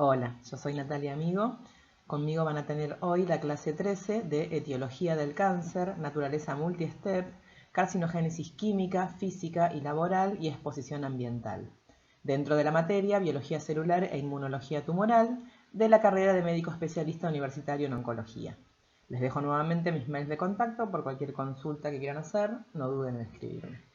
Hola, yo soy Natalia Amigo. Conmigo van a tener hoy la clase 13 de Etiología del Cáncer, Naturaleza Multi-Step, Carcinogénesis Química, Física y Laboral y Exposición Ambiental. Dentro de la materia Biología Celular e Inmunología Tumoral de la carrera de Médico Especialista Universitario en Oncología. Les dejo nuevamente mis mails de contacto por cualquier consulta que quieran hacer, no duden en escribirme.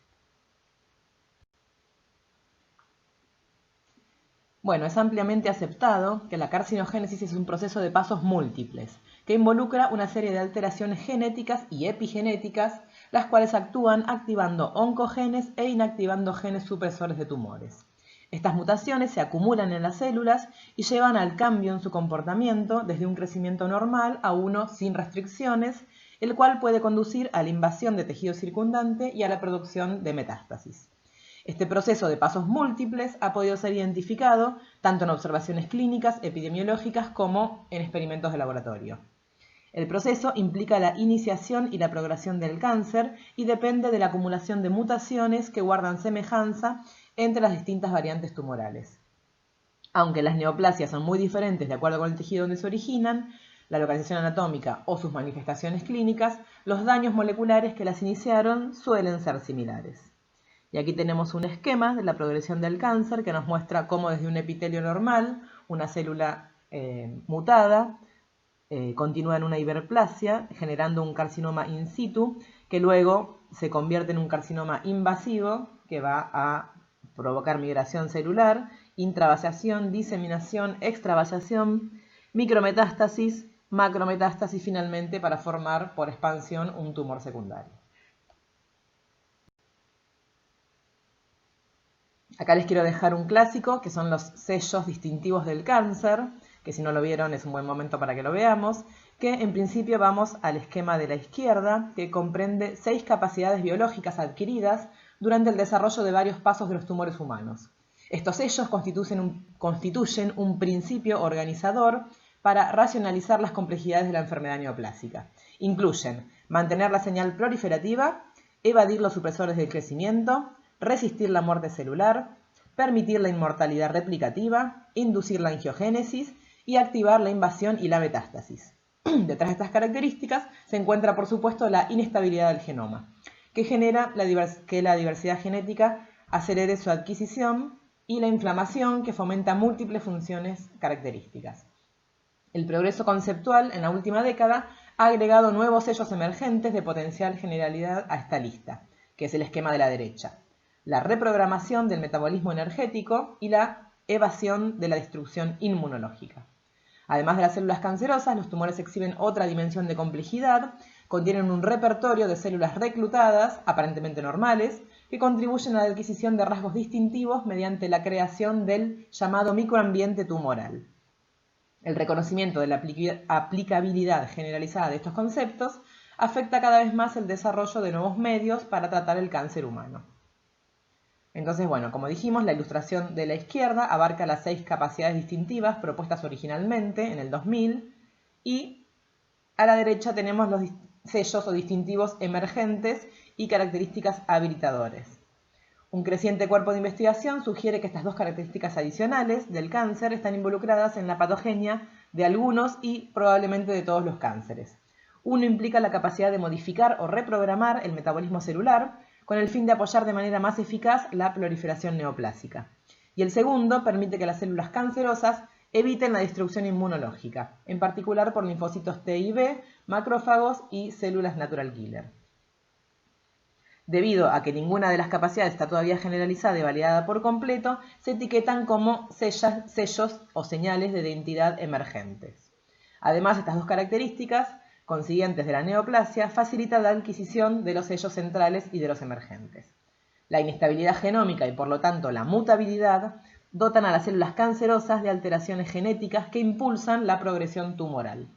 Bueno, es ampliamente aceptado que la carcinogénesis es un proceso de pasos múltiples, que involucra una serie de alteraciones genéticas y epigenéticas, las cuales actúan activando oncogenes e inactivando genes supresores de tumores. Estas mutaciones se acumulan en las células y llevan al cambio en su comportamiento desde un crecimiento normal a uno sin restricciones, el cual puede conducir a la invasión de tejido circundante y a la producción de metástasis. Este proceso de pasos múltiples ha podido ser identificado tanto en observaciones clínicas, epidemiológicas, como en experimentos de laboratorio. El proceso implica la iniciación y la progresión del cáncer y depende de la acumulación de mutaciones que guardan semejanza entre las distintas variantes tumorales. Aunque las neoplasias son muy diferentes de acuerdo con el tejido donde se originan, la localización anatómica o sus manifestaciones clínicas, los daños moleculares que las iniciaron suelen ser similares. Y aquí tenemos un esquema de la progresión del cáncer que nos muestra cómo desde un epitelio normal, una célula mutada, continúa en una hiperplasia, generando un carcinoma in situ, que luego se convierte en un carcinoma invasivo, que va a provocar migración celular, intravasiación, diseminación, extravasiación, micrometástasis, macrometástasis finalmente para formar por expansión un tumor secundario. Acá les quiero dejar un clásico, que son los sellos distintivos del cáncer, que si no lo vieron es un buen momento para que lo veamos, que en principio vamos al esquema de la izquierda, que comprende 6 capacidades biológicas adquiridas durante el desarrollo de varios pasos de los tumores humanos. Estos sellos constituyen un principio organizador para racionalizar las complejidades de la enfermedad neoplásica. Incluyen mantener la señal proliferativa, evadir los supresores del crecimiento, resistir la muerte celular, permitir la inmortalidad replicativa, inducir la angiogénesis y activar la invasión y la metástasis. Detrás de estas características se encuentra, por supuesto, la inestabilidad del genoma, que genera que la diversidad genética acelere su adquisición, y la inflamación, que fomenta múltiples funciones características. El progreso conceptual en la última década ha agregado nuevos sellos emergentes de potencial generalidad a esta lista, que es el esquema de la derecha: la reprogramación del metabolismo energético y la evasión de la destrucción inmunológica. Además de las células cancerosas, los tumores exhiben otra dimensión de complejidad, contienen un repertorio de células reclutadas, aparentemente normales, que contribuyen a la adquisición de rasgos distintivos mediante la creación del llamado microambiente tumoral. El reconocimiento de la aplicabilidad generalizada de estos conceptos afecta cada vez más el desarrollo de nuevos medios para tratar el cáncer humano. Entonces, bueno, como dijimos, la ilustración de la izquierda abarca las 6 capacidades distintivas propuestas originalmente en el 2000, y a la derecha tenemos los sellos o distintivos emergentes y características habilitadores. Un creciente cuerpo de investigación sugiere que estas 2 características adicionales del cáncer están involucradas en la patogenia de algunos y probablemente de todos los cánceres. Uno implica la capacidad de modificar o reprogramar el metabolismo celular, con el fin de apoyar de manera más eficaz la proliferación neoplásica. Y el segundo permite que las células cancerosas eviten la destrucción inmunológica, en particular por linfocitos T y B, macrófagos y células natural killer. Debido a que ninguna de las capacidades está todavía generalizada y validada por completo, se etiquetan como sellos o señales de identidad emergentes. Además, estas 2 características consiguientes de la neoplasia facilita la adquisición de los sellos centrales y de los emergentes. La inestabilidad genómica y por lo tanto la mutabilidad dotan a las células cancerosas de alteraciones genéticas que impulsan la progresión tumoral.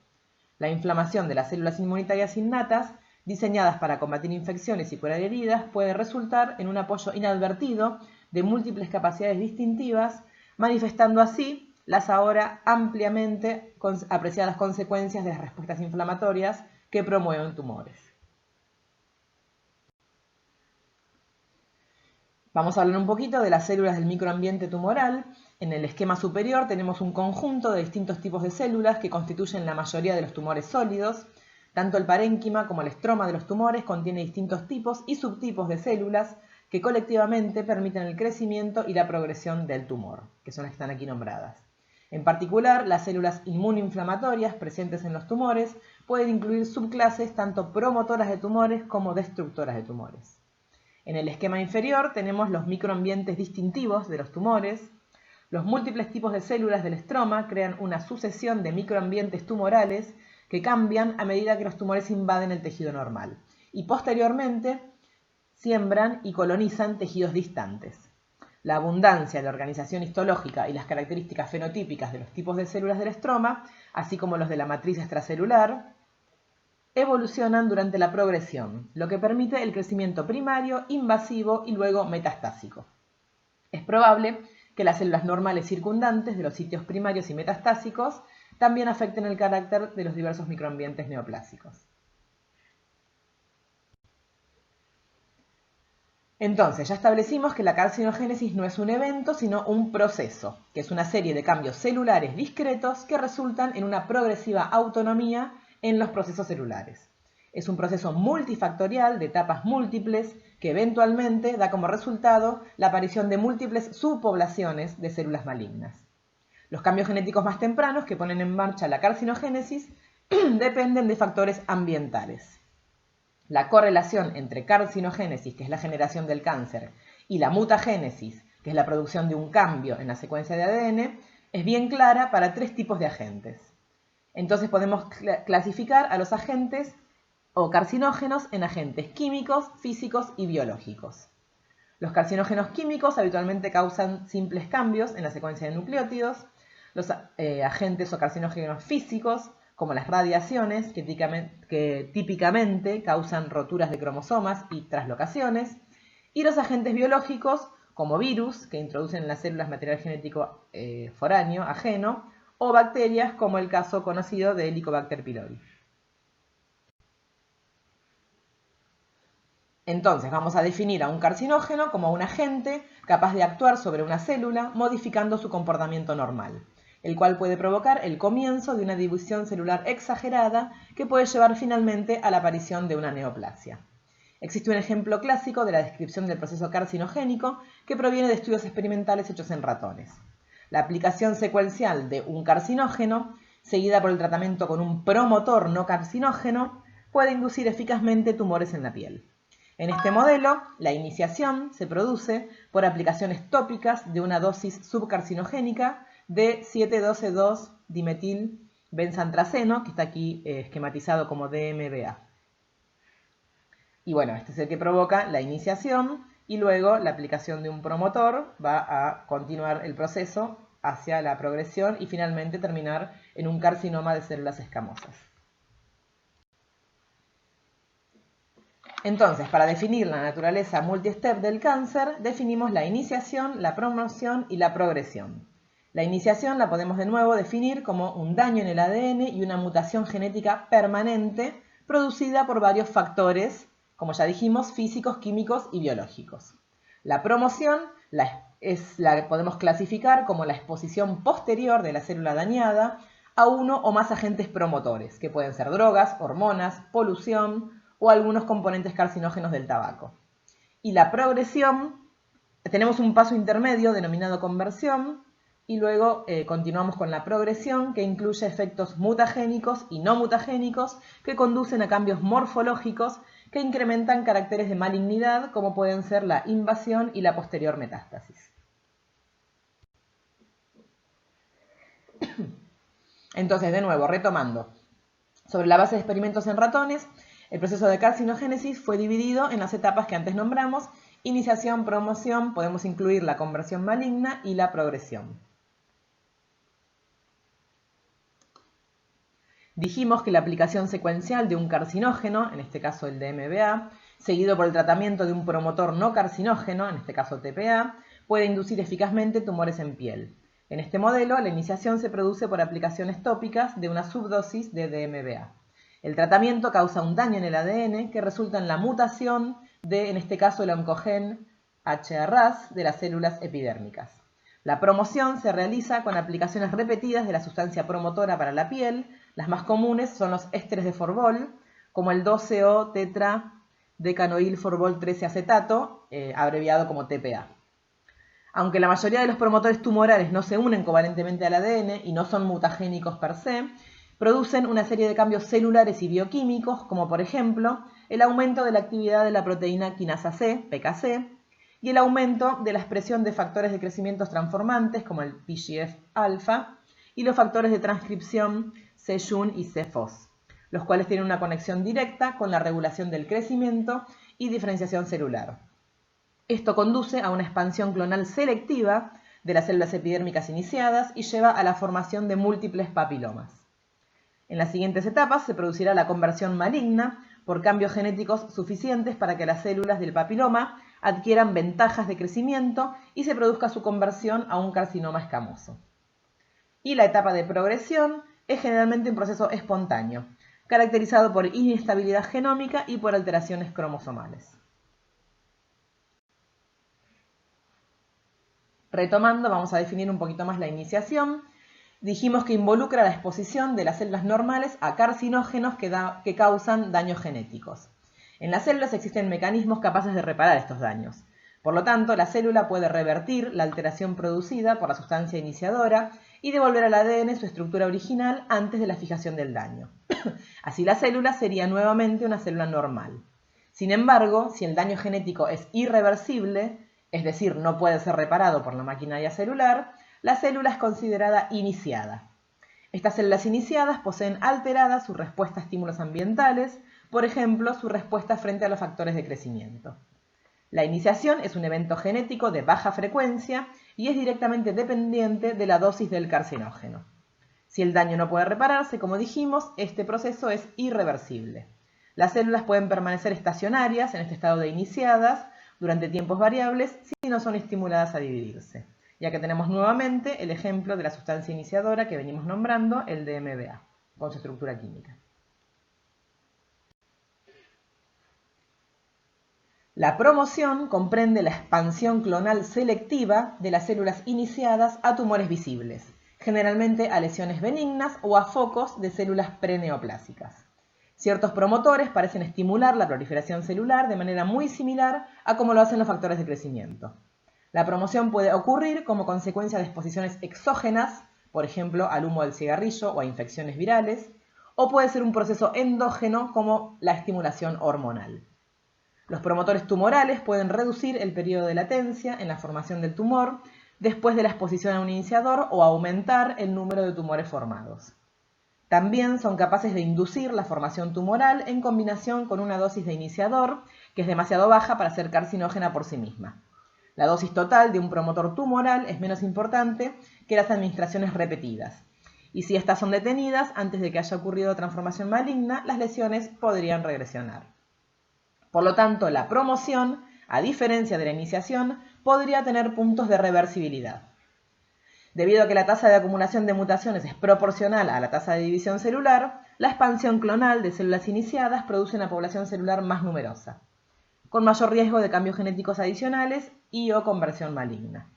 La inflamación de las células inmunitarias innatas, diseñadas para combatir infecciones y curar heridas, puede resultar en un apoyo inadvertido de múltiples capacidades distintivas, manifestando así las ahora ampliamente apreciadas consecuencias de las respuestas inflamatorias que promueven tumores. Vamos a hablar un poquito de las células del microambiente tumoral. En el esquema superior tenemos un conjunto de distintos tipos de células que constituyen la mayoría de los tumores sólidos. Tanto el parénquima como el estroma de los tumores contiene distintos tipos y subtipos de células que colectivamente permiten el crecimiento y la progresión del tumor, que son las que están aquí nombradas. En particular, las células inmunoinflamatorias presentes en los tumores pueden incluir subclases tanto promotoras de tumores como destructoras de tumores. En el esquema inferior tenemos los microambientes distintivos de los tumores. Los múltiples tipos de células del estroma crean una sucesión de microambientes tumorales que cambian a medida que los tumores invaden el tejido normal y posteriormente siembran y colonizan tejidos distantes. La abundancia, la organización histológica y las características fenotípicas de los tipos de células del estroma, así como los de la matriz extracelular, evolucionan durante la progresión, lo que permite el crecimiento primario, invasivo y luego metastásico. Es probable que las células normales circundantes de los sitios primarios y metastásicos también afecten el carácter de los diversos microambientes neoplásicos. Entonces, ya establecimos que la carcinogénesis no es un evento, sino un proceso, que es una serie de cambios celulares discretos que resultan en una progresiva autonomía en los procesos celulares. Es un proceso multifactorial de etapas múltiples que eventualmente da como resultado la aparición de múltiples subpoblaciones de células malignas. Los cambios genéticos más tempranos que ponen en marcha la carcinogénesis dependen de factores ambientales. La correlación entre carcinogénesis, que es la generación del cáncer, y la mutagénesis, que es la producción de un cambio en la secuencia de ADN, es bien clara para tres tipos de agentes. Entonces podemos clasificar a los agentes o carcinógenos en agentes químicos, físicos y biológicos. Los carcinógenos químicos habitualmente causan simples cambios en la secuencia de nucleótidos. Los agentes o carcinógenos físicos, como las radiaciones, que típicamente causan roturas de cromosomas y traslocaciones, y los agentes biológicos, como virus, que introducen en las células material genético foráneo, ajeno, o bacterias, como el caso conocido de Helicobacter pylori. Entonces vamos a definir a un carcinógeno como un agente capaz de actuar sobre una célula modificando su comportamiento normal, el cual puede provocar el comienzo de una división celular exagerada que puede llevar finalmente a la aparición de una neoplasia. Existe un ejemplo clásico de la descripción del proceso carcinogénico que proviene de estudios experimentales hechos en ratones. La aplicación secuencial de un carcinógeno, seguida por el tratamiento con un promotor no carcinógeno, puede inducir eficazmente tumores en la piel. En este modelo, la iniciación se produce por aplicaciones tópicas de una dosis subcarcinogénica de 7,12,2-dimetilbensantraceno, que está aquí esquematizado como DMBA. Y bueno, este es el que provoca la iniciación y luego la aplicación de un promotor va a continuar el proceso hacia la progresión y finalmente terminar en un carcinoma de células escamosas. Entonces, para definir la naturaleza multistep del cáncer, definimos la iniciación, la promoción y la progresión. La iniciación la podemos de nuevo definir como un daño en el ADN y una mutación genética permanente producida por varios factores, como ya dijimos, físicos, químicos y biológicos. La promoción la podemos clasificar como la exposición posterior de la célula dañada a uno o más agentes promotores, que pueden ser drogas, hormonas, polución o algunos componentes carcinógenos del tabaco. Y la progresión, tenemos un paso intermedio denominado conversión, y luego continuamos con la progresión, que incluye efectos mutagénicos y no mutagénicos que conducen a cambios morfológicos que incrementan caracteres de malignidad, como pueden ser la invasión y la posterior metástasis. Entonces, de nuevo, retomando, sobre la base de experimentos en ratones, el proceso de carcinogénesis fue dividido en las etapas que antes nombramos: iniciación, promoción, podemos incluir la conversión maligna y la progresión. Dijimos que la aplicación secuencial de un carcinógeno, en este caso el DMBA, seguido por el tratamiento de un promotor no carcinógeno, en este caso TPA, puede inducir eficazmente tumores en piel. En este modelo, la iniciación se produce por aplicaciones tópicas de una subdosis de DMBA. El tratamiento causa un daño en el ADN que resulta en la mutación de, en este caso, el oncogen HRAS de las células epidérmicas. La promoción se realiza con aplicaciones repetidas de la sustancia promotora para la piel. Las más comunes son los ésteres de Forbol, como el 12-O-tetradecanoil-Forbol 13-acetato, abreviado como TPA. Aunque la mayoría de los promotores tumorales no se unen covalentemente al ADN y no son mutagénicos per se, producen una serie de cambios celulares y bioquímicos, como por ejemplo el aumento de la actividad de la proteína quinasa C, PKC, y el aumento de la expresión de factores de crecimiento transformantes, como el PGF-alfa, y los factores de transcripción C-Jun y C-Fos, los cuales tienen una conexión directa con la regulación del crecimiento y diferenciación celular. Esto conduce a una expansión clonal selectiva de las células epidérmicas iniciadas y lleva a la formación de múltiples papilomas. En las siguientes etapas se producirá la conversión maligna por cambios genéticos suficientes para que las células del papiloma adquieran ventajas de crecimiento y se produzca su conversión a un carcinoma escamoso. Y la etapa de progresión es generalmente un proceso espontáneo, caracterizado por inestabilidad genómica y por alteraciones cromosomales. Retomando, vamos a definir un poquito más la iniciación. Dijimos que involucra la exposición de las células normales a carcinógenos que causan daños genéticos. En las células existen mecanismos capaces de reparar estos daños. Por lo tanto, la célula puede revertir la alteración producida por la sustancia iniciadora y devolver al ADN su estructura original antes de la fijación del daño. Así la célula sería nuevamente una célula normal. Sin embargo, si el daño genético es irreversible, es decir, no puede ser reparado por la maquinaria celular, la célula es considerada iniciada. Estas células iniciadas poseen alterada su respuesta a estímulos ambientales, por ejemplo, su respuesta frente a los factores de crecimiento. La iniciación es un evento genético de baja frecuencia y es directamente dependiente de la dosis del carcinógeno. Si el daño no puede repararse, como dijimos, este proceso es irreversible. Las células pueden permanecer estacionarias en este estado de iniciadas durante tiempos variables si no son estimuladas a dividirse, ya que tenemos nuevamente el ejemplo de la sustancia iniciadora que venimos nombrando, el DMBA, con su estructura química. La promoción comprende la expansión clonal selectiva de las células iniciadas a tumores visibles, generalmente a lesiones benignas o a focos de células preneoplásicas. Ciertos promotores parecen estimular la proliferación celular de manera muy similar a como lo hacen los factores de crecimiento. La promoción puede ocurrir como consecuencia de exposiciones exógenas, por ejemplo, al humo del cigarrillo o a infecciones virales, o puede ser un proceso endógeno como la estimulación hormonal. Los promotores tumorales pueden reducir el periodo de latencia en la formación del tumor después de la exposición a un iniciador o aumentar el número de tumores formados. También son capaces de inducir la formación tumoral en combinación con una dosis de iniciador que es demasiado baja para ser carcinógena por sí misma. La dosis total de un promotor tumoral es menos importante que las administraciones repetidas. Y si estas son detenidas antes de que haya ocurrido transformación maligna, las lesiones podrían regresionar. Por lo tanto, la promoción, a diferencia de la iniciación, podría tener puntos de reversibilidad. Debido a que la tasa de acumulación de mutaciones es proporcional a la tasa de división celular, la expansión clonal de células iniciadas produce una población celular más numerosa, con mayor riesgo de cambios genéticos adicionales y o conversión maligna.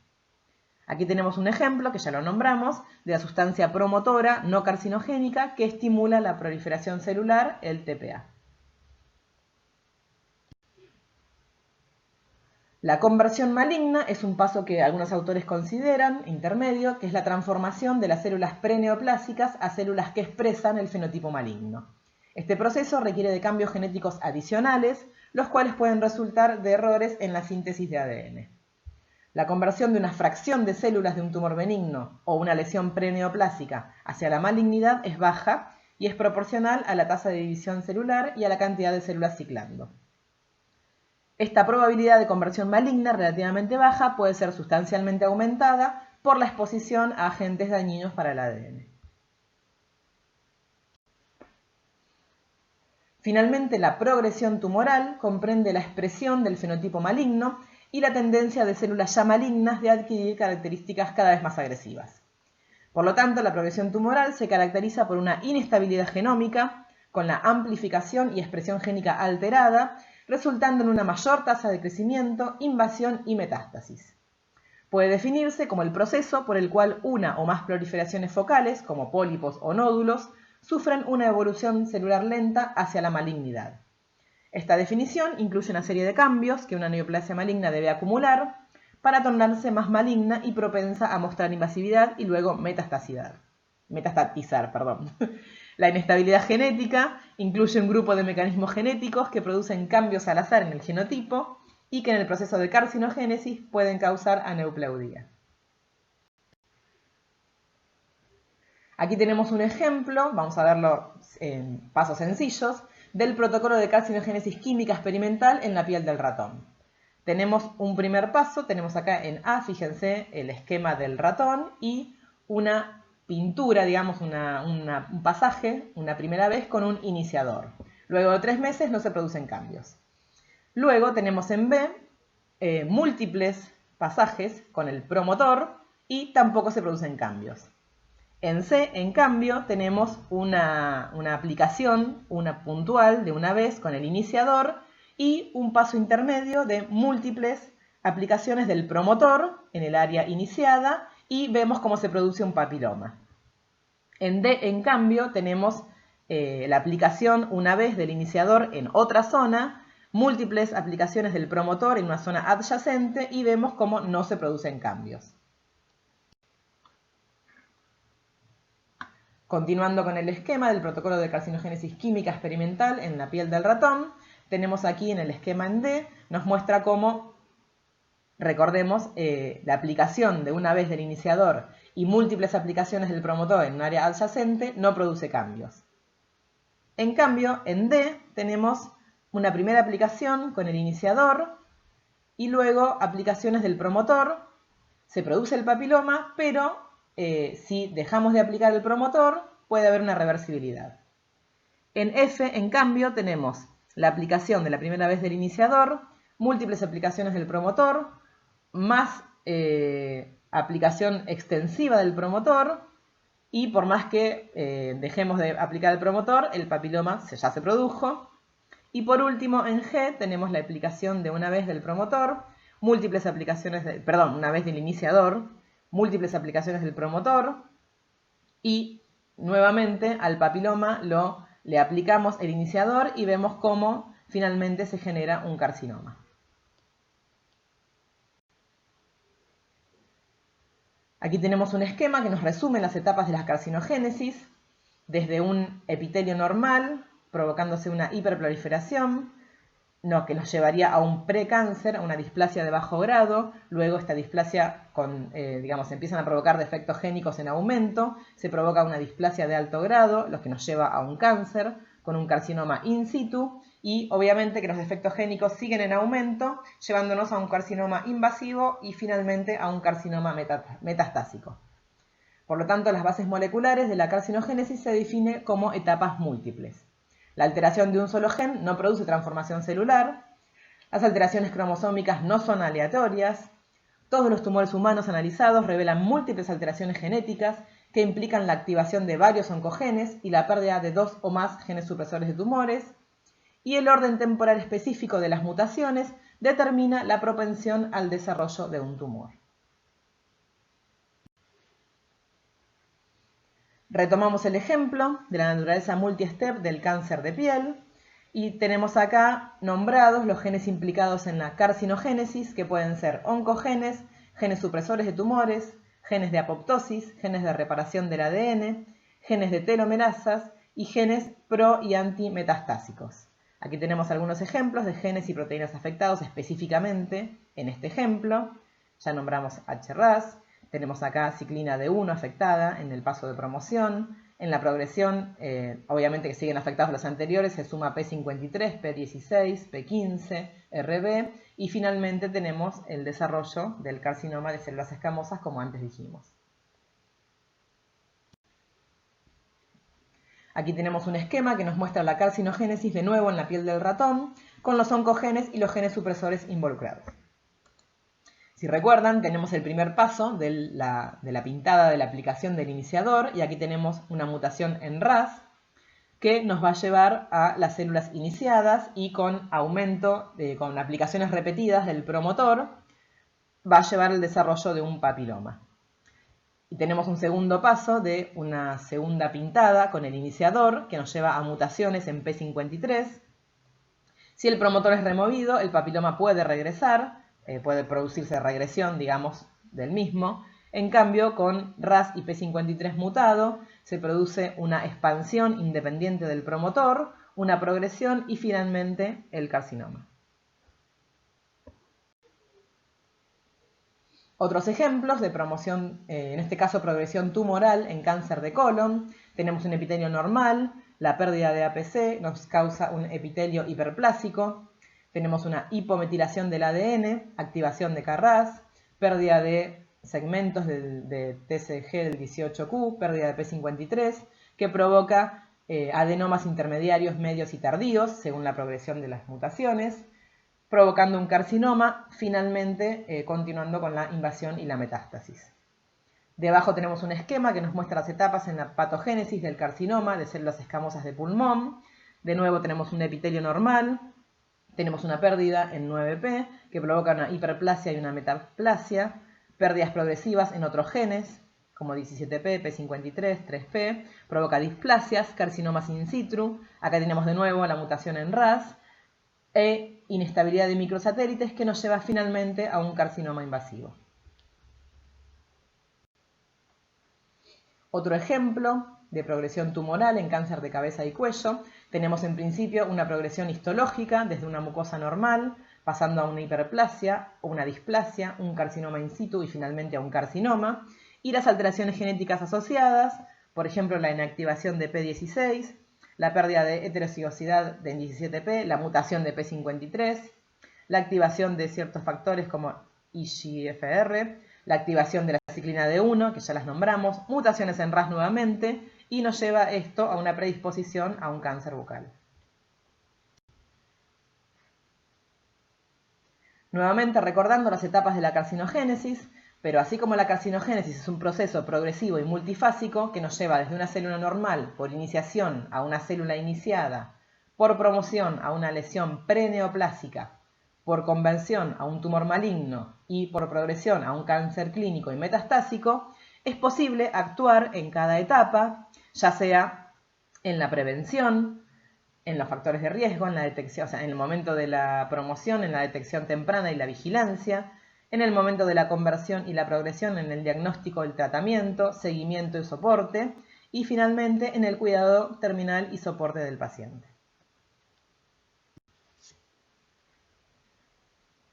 Aquí tenemos un ejemplo, que ya lo nombramos, de la sustancia promotora no carcinogénica que estimula la proliferación celular, el TPA. La conversión maligna es un paso que algunos autores consideran intermedio, que es la transformación de las células preneoplásicas a células que expresan el fenotipo maligno. Este proceso requiere de cambios genéticos adicionales, los cuales pueden resultar de errores en la síntesis de ADN. La conversión de una fracción de células de un tumor benigno o una lesión preneoplásica hacia la malignidad es baja y es proporcional a la tasa de división celular y a la cantidad de células ciclando. Esta probabilidad de conversión maligna relativamente baja puede ser sustancialmente aumentada por la exposición a agentes dañinos para el ADN. Finalmente, la progresión tumoral comprende la expresión del fenotipo maligno y la tendencia de células ya malignas de adquirir características cada vez más agresivas. Por lo tanto, la progresión tumoral se caracteriza por una inestabilidad genómica, con la amplificación y expresión génica alterada, resultando en una mayor tasa de crecimiento, invasión y metástasis. Puede definirse como el proceso por el cual una o más proliferaciones focales, como pólipos o nódulos, sufren una evolución celular lenta hacia la malignidad. Esta definición incluye una serie de cambios que una neoplasia maligna debe acumular para tornarse más maligna y propensa a mostrar invasividad y luego metastatizar. La inestabilidad genética incluye un grupo de mecanismos genéticos que producen cambios al azar en el genotipo y que en el proceso de carcinogénesis pueden causar aneuploidía. Aquí tenemos un ejemplo, vamos a verlo en pasos sencillos, del protocolo de carcinogénesis química experimental en la piel del ratón. Tenemos un primer paso, tenemos acá en A, fíjense, el esquema del ratón y una pintura, digamos, un pasaje, una primera vez con un iniciador. Luego de 3 meses no se producen cambios. Luego tenemos en B múltiples pasajes con el promotor y tampoco se producen cambios. En C, en cambio, tenemos una aplicación, una puntual de una vez con el iniciador y un paso intermedio de múltiples aplicaciones del promotor en el área iniciada y vemos cómo se produce un papiloma. En D, en cambio, tenemos la aplicación una vez del iniciador en otra zona, múltiples aplicaciones del promotor en una zona adyacente y vemos cómo no se producen cambios. Continuando con el esquema del protocolo de carcinogénesis química experimental en la piel del ratón, tenemos aquí en el esquema en D, nos muestra cómo, recordemos, la aplicación de una vez del iniciador y múltiples aplicaciones del promotor en un área adyacente no produce cambios. En cambio, en D tenemos una primera aplicación con el iniciador y luego aplicaciones del promotor, se produce el papiloma, pero si dejamos de aplicar el promotor, puede haber una reversibilidad. En F, en cambio, tenemos la aplicación de la primera vez del iniciador, múltiples aplicaciones del promotor, más aplicación extensiva del promotor, y por más que dejemos de aplicar el promotor, el papiloma ya se produjo. Y por último, en G, tenemos la aplicación de una vez del promotor, múltiples aplicaciones, una vez del iniciador, múltiples aplicaciones del promotor y nuevamente al papiloma le aplicamos el iniciador y vemos cómo finalmente se genera un carcinoma. Aquí tenemos un esquema que nos resume las etapas de la carcinogénesis, desde un epitelio normal, provocándose una hiperproliferación, que nos llevaría a un precáncer, a una displasia de bajo grado, luego esta displasia empiezan a provocar defectos génicos en aumento, se provoca una displasia de alto grado, lo que nos lleva a un cáncer, con un carcinoma in situ, y obviamente que los defectos génicos siguen en aumento, llevándonos a un carcinoma invasivo y finalmente a un carcinoma metastásico. Por lo tanto, las bases moleculares de la carcinogénesis se definen como etapas múltiples. La alteración de un solo gen no produce transformación celular, las alteraciones cromosómicas no son aleatorias, todos los tumores humanos analizados revelan múltiples alteraciones genéticas que implican la activación de varios oncogenes y la pérdida de 2 o más genes supresores de tumores, y el orden temporal específico de las mutaciones determina la propensión al desarrollo de un tumor. Retomamos el ejemplo de la naturaleza multi-step del cáncer de piel y tenemos acá nombrados los genes implicados en la carcinogénesis, que pueden ser oncogenes, genes supresores de tumores, genes de apoptosis, genes de reparación del ADN, genes de telomerasas y genes pro- y antimetastásicos. Aquí tenemos algunos ejemplos de genes y proteínas afectados específicamente en este ejemplo. Ya nombramos HRAS. Tenemos acá ciclina D1 afectada en el paso de promoción. En la progresión, obviamente que siguen afectados los anteriores, se suma P53, P16, P15, RB. Y finalmente tenemos el desarrollo del carcinoma de células escamosas, como antes dijimos. Aquí tenemos un esquema que nos muestra la carcinogénesis de nuevo en la piel del ratón, con los oncogenes y los genes supresores involucrados. Si recuerdan, tenemos el primer paso de la pintada de la aplicación del iniciador, y aquí tenemos una mutación en RAS. que nos va a llevar a las células iniciadas y con aumento, con aplicaciones repetidas del promotor, va a llevar al desarrollo de un papiloma. Y tenemos un segundo paso de una segunda pintada con el iniciador que nos lleva a mutaciones en P53. Si el promotor es removido, el papiloma puede regresar, puede producirse regresión, digamos, del mismo. En cambio, con RAS y P53 mutado, se produce una expansión independiente del promotor, una progresión y finalmente el carcinoma. Otros ejemplos de promoción, en este caso progresión tumoral en cáncer de colon, tenemos un epitelio normal, la pérdida de APC nos causa un epitelio hiperplásico, tenemos una hipometilación del ADN, activación de KRAS, pérdida de segmentos de TCG del 18Q, pérdida de P53, que provoca adenomas intermediarios, medios y tardíos, según la progresión de las mutaciones, provocando un carcinoma, finalmente continuando con la invasión y la metástasis. Debajo tenemos un esquema que nos muestra las etapas en la patogénesis del carcinoma de células escamosas de pulmón. De nuevo tenemos un epitelio normal, tenemos una pérdida en 9P que provoca una hiperplasia y una metaplasia, pérdidas progresivas en otros genes, como 17P, P53, 3P, provoca displasias, carcinomas in situ. Acá tenemos de nuevo la mutación en RAS, e inestabilidad de microsatélites que nos lleva finalmente a un carcinoma invasivo. Otro ejemplo de progresión tumoral en cáncer de cabeza y cuello, tenemos en principio una progresión histológica desde una mucosa normal, pasando a una hiperplasia o una displasia, un carcinoma in situ y finalmente a un carcinoma, y las alteraciones genéticas asociadas, por ejemplo la inactivación de P16, la pérdida de heterocigosidad de 17P, la mutación de P53, la activación de ciertos factores como IGFR, la activación de la ciclina D1, que ya las nombramos, mutaciones en RAS nuevamente, y nos lleva esto a una predisposición a un cáncer bucal. Nuevamente recordando las etapas de la carcinogénesis, pero así como la carcinogénesis es un proceso progresivo y multifásico que nos lleva desde una célula normal por iniciación a una célula iniciada, por promoción a una lesión preneoplásica, por conversión a un tumor maligno y por progresión a un cáncer clínico y metastásico, es posible actuar en cada etapa, ya sea en la prevención, en los factores de riesgo, en la detección, o sea, en el momento de la promoción, en la detección temprana y la vigilancia, en el momento de la conversión y la progresión, en el diagnóstico, el tratamiento, seguimiento y soporte, y finalmente en el cuidado terminal y soporte del paciente.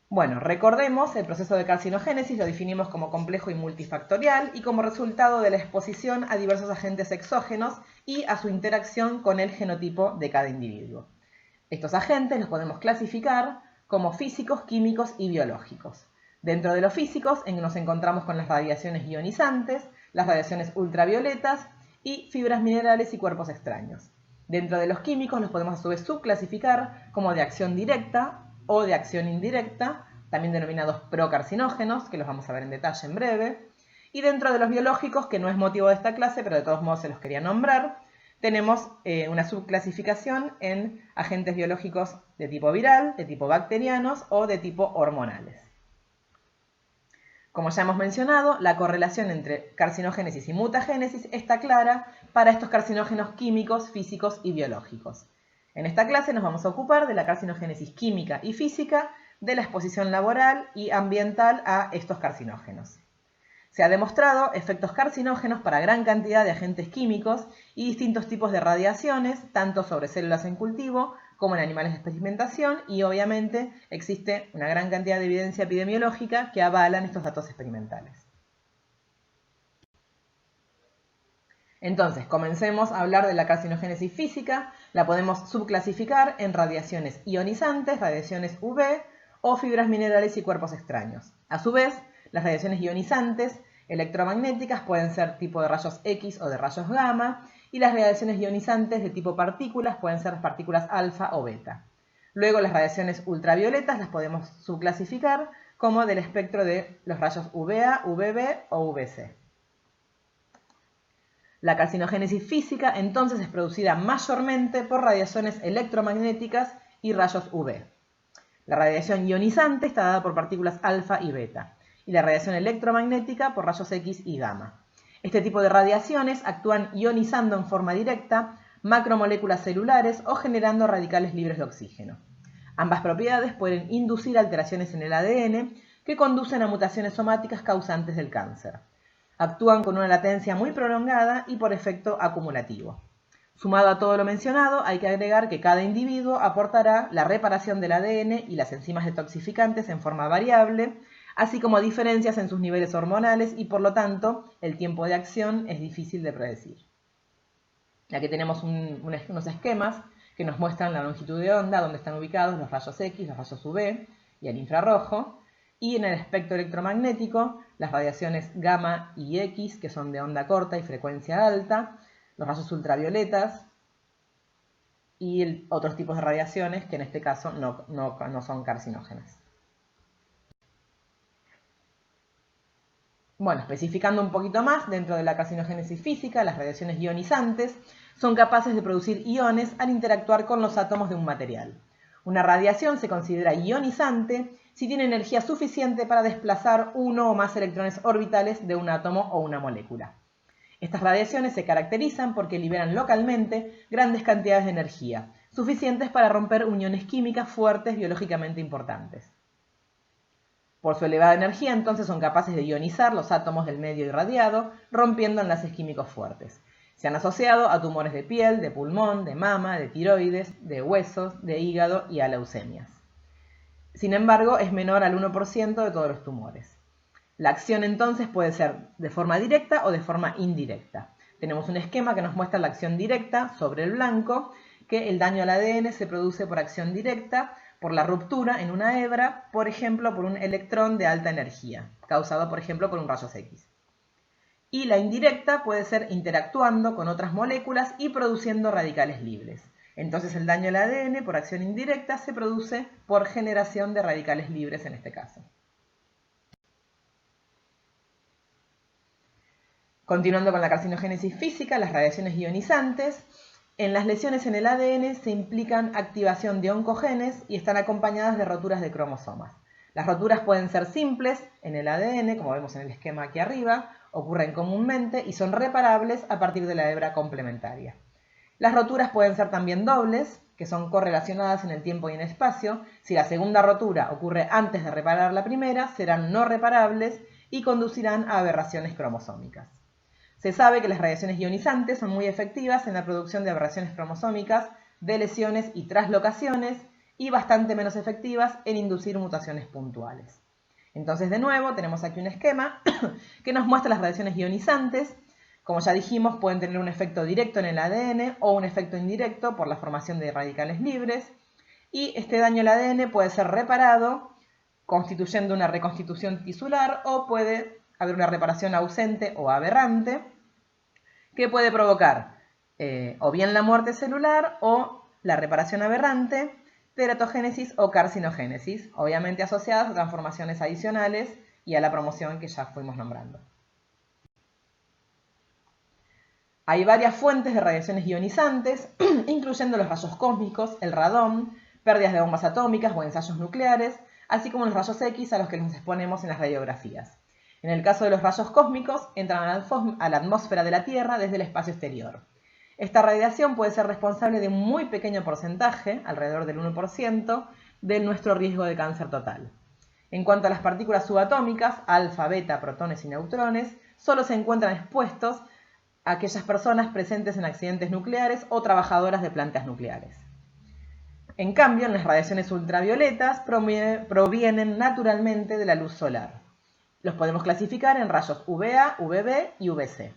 Bueno, recordemos el proceso de carcinogénesis, lo definimos como complejo y multifactorial y como resultado de la exposición a diversos agentes exógenos y a su interacción con el genotipo de cada individuo. Estos agentes los podemos clasificar como físicos, químicos y biológicos. Dentro de los físicos nos encontramos con las radiaciones ionizantes, las radiaciones ultravioletas y fibras minerales y cuerpos extraños. Dentro de los químicos los podemos a su vez subclasificar como de acción directa o de acción indirecta, también denominados procarcinógenos, que los vamos a ver en detalle en breve. Y dentro de los biológicos, que no es motivo de esta clase, pero de todos modos se los quería nombrar, tenemos una subclasificación en agentes biológicos de tipo viral, de tipo bacterianos o de tipo hormonales. Como ya hemos mencionado, la correlación entre carcinogénesis y mutagénesis está clara para estos carcinógenos químicos, físicos y biológicos. En esta clase nos vamos a ocupar de la carcinogénesis química y física, de la exposición laboral y ambiental a estos carcinógenos. Se ha demostrado efectos carcinógenos para gran cantidad de agentes químicos y distintos tipos de radiaciones, tanto sobre células en cultivo como en animales de experimentación, y obviamente existe una gran cantidad de evidencia epidemiológica que avalan estos datos experimentales. Entonces, comencemos a hablar de la carcinogénesis física. La podemos subclasificar en radiaciones ionizantes, radiaciones UV o fibras minerales y cuerpos extraños. A su vez, las radiaciones ionizantes electromagnéticas pueden ser tipo de rayos X o de rayos gamma, y las radiaciones ionizantes de tipo partículas pueden ser partículas alfa o beta. Luego las radiaciones ultravioletas las podemos subclasificar como del espectro de los rayos UVA, UVB o UVC. La carcinogénesis física entonces es producida mayormente por radiaciones electromagnéticas y rayos UV. La radiación ionizante está dada por partículas alfa y beta, y la radiación electromagnética por rayos X y gamma. Este tipo de radiaciones actúan ionizando en forma directa macromoléculas celulares o generando radicales libres de oxígeno. Ambas propiedades pueden inducir alteraciones en el ADN que conducen a mutaciones somáticas causantes del cáncer. Actúan con una latencia muy prolongada y por efecto acumulativo. Sumado a todo lo mencionado, hay que agregar que cada individuo aportará la reparación del ADN y las enzimas detoxificantes en forma variable, así como diferencias en sus niveles hormonales y por lo tanto el tiempo de acción es difícil de predecir. Aquí tenemos unos esquemas que nos muestran la longitud de onda, donde están ubicados los rayos X, los rayos UV y el infrarrojo, y en el espectro electromagnético las radiaciones gamma y X, que son de onda corta y frecuencia alta, los rayos ultravioletas y otros tipos de radiaciones que en este caso no son carcinógenas. Bueno, especificando un poquito más, dentro de la carcinogénesis física, las radiaciones ionizantes son capaces de producir iones al interactuar con los átomos de un material. Una radiación se considera ionizante si tiene energía suficiente para desplazar uno o más electrones orbitales de un átomo o una molécula. Estas radiaciones se caracterizan porque liberan localmente grandes cantidades de energía, suficientes para romper uniones químicas fuertes biológicamente importantes. Por su elevada energía, entonces son capaces de ionizar los átomos del medio irradiado, rompiendo enlaces químicos fuertes. Se han asociado a tumores de piel, de pulmón, de mama, de tiroides, de huesos, de hígado y a leucemias. Sin embargo, es menor al 1% de todos los tumores. La acción entonces puede ser de forma directa o de forma indirecta. Tenemos un esquema que nos muestra la acción directa sobre el blanco, que el daño al ADN se produce por acción directa, por la ruptura en una hebra, por ejemplo, por un electrón de alta energía, causado, por ejemplo, por un rayos X. Y la indirecta puede ser interactuando con otras moléculas y produciendo radicales libres. Entonces el daño al ADN por acción indirecta se produce por generación de radicales libres en este caso. Continuando con la carcinogénesis física, las radiaciones ionizantes. En las lesiones en el ADN se implican activación de oncogenes y están acompañadas de roturas de cromosomas. Las roturas pueden ser simples en el ADN, como vemos en el esquema aquí arriba, ocurren comúnmente y son reparables a partir de la hebra complementaria. Las roturas pueden ser también dobles, que son correlacionadas en el tiempo y en espacio. Si la segunda rotura ocurre antes de reparar la primera, serán no reparables y conducirán a aberraciones cromosómicas. Se sabe que las radiaciones ionizantes son muy efectivas en la producción de aberraciones cromosómicas, de lesiones y traslocaciones, y bastante menos efectivas en inducir mutaciones puntuales. Entonces, de nuevo, tenemos aquí un esquema que nos muestra las radiaciones ionizantes. Como ya dijimos, pueden tener un efecto directo en el ADN o un efecto indirecto por la formación de radicales libres, y este daño al ADN puede ser reparado constituyendo una reconstitución tisular o puede haber una reparación ausente o aberrante que puede provocar o bien la muerte celular o la reparación aberrante, teratogénesis o carcinogénesis, obviamente asociadas a transformaciones adicionales y a la promoción que ya fuimos nombrando. Hay varias fuentes de radiaciones ionizantes, incluyendo los rayos cósmicos, el radón, pérdidas de bombas atómicas o ensayos nucleares, así como los rayos X a los que nos exponemos en las radiografías. En el caso de los rayos cósmicos, entran a la atmósfera de la Tierra desde el espacio exterior. Esta radiación puede ser responsable de un muy pequeño porcentaje, alrededor del 1%, de nuestro riesgo de cáncer total. En cuanto a las partículas subatómicas, alfa, beta, protones y neutrones, solo se encuentran expuestos a aquellas personas presentes en accidentes nucleares o trabajadoras de plantas nucleares. En cambio, las radiaciones ultravioletas provienen naturalmente de la luz solar. Los podemos clasificar en rayos UVA, UVB y UVC.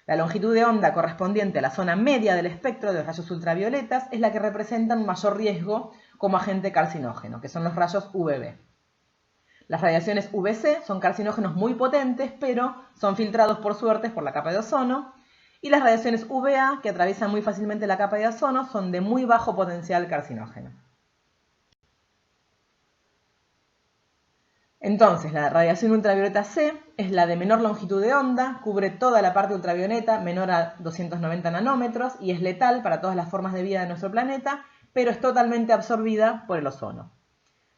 La longitud de onda correspondiente a la zona media del espectro de los rayos ultravioletas es la que representa un mayor riesgo como agente carcinógeno, que son los rayos UVB. Las radiaciones UVC son carcinógenos muy potentes, pero son filtrados por suerte por la capa de ozono, y las radiaciones UVA, que atraviesan muy fácilmente la capa de ozono, son de muy bajo potencial carcinógeno. Entonces, la radiación ultravioleta C es la de menor longitud de onda, cubre toda la parte ultravioleta menor a 290 nanómetros y es letal para todas las formas de vida de nuestro planeta, pero es totalmente absorbida por el ozono.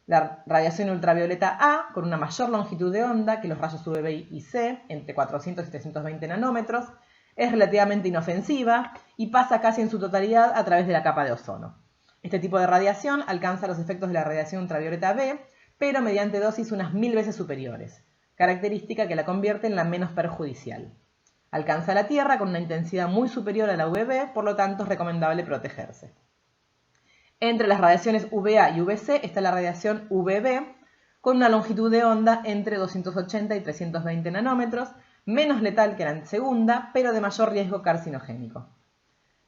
La radiación ultravioleta A, con una mayor longitud de onda que los rayos UVB y C, entre 400 y 320 nanómetros, es relativamente inofensiva y pasa casi en su totalidad a través de la capa de ozono. Este tipo de radiación alcanza los efectos de la radiación ultravioleta B, pero mediante dosis unas 1000 veces superiores, característica que la convierte en la menos perjudicial. Alcanza la Tierra con una intensidad muy superior a la UVB, por lo tanto es recomendable protegerse. Entre las radiaciones UVA y UVC está la radiación UVB, con una longitud de onda entre 280 y 320 nanómetros, menos letal que la segunda, pero de mayor riesgo carcinogénico.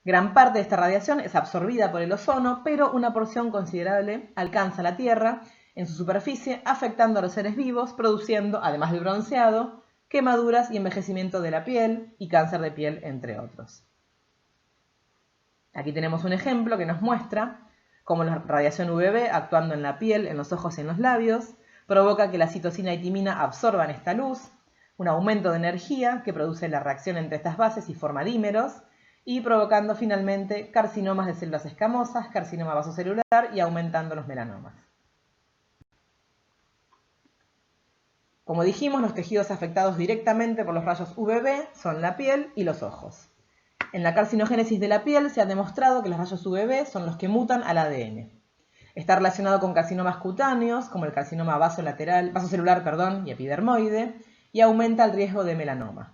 Gran parte de esta radiación es absorbida por el ozono, pero una porción considerable alcanza la Tierra en su superficie, afectando a los seres vivos, produciendo, además del bronceado, quemaduras y envejecimiento de la piel y cáncer de piel, entre otros. Aquí tenemos un ejemplo que nos muestra cómo la radiación UVB, actuando en la piel, en los ojos y en los labios, provoca que la citosina y timina absorban esta luz, un aumento de energía que produce la reacción entre estas bases y forma dímeros, y provocando finalmente carcinomas de células escamosas, carcinoma vasocelular y aumentando los melanomas. Como dijimos, los tejidos afectados directamente por los rayos UVB son la piel y los ojos. En la carcinogénesis de la piel se ha demostrado que los rayos UVB son los que mutan al ADN. Está relacionado con carcinomas cutáneos, como el carcinoma vasocelular y epidermoide, y aumenta el riesgo de melanoma.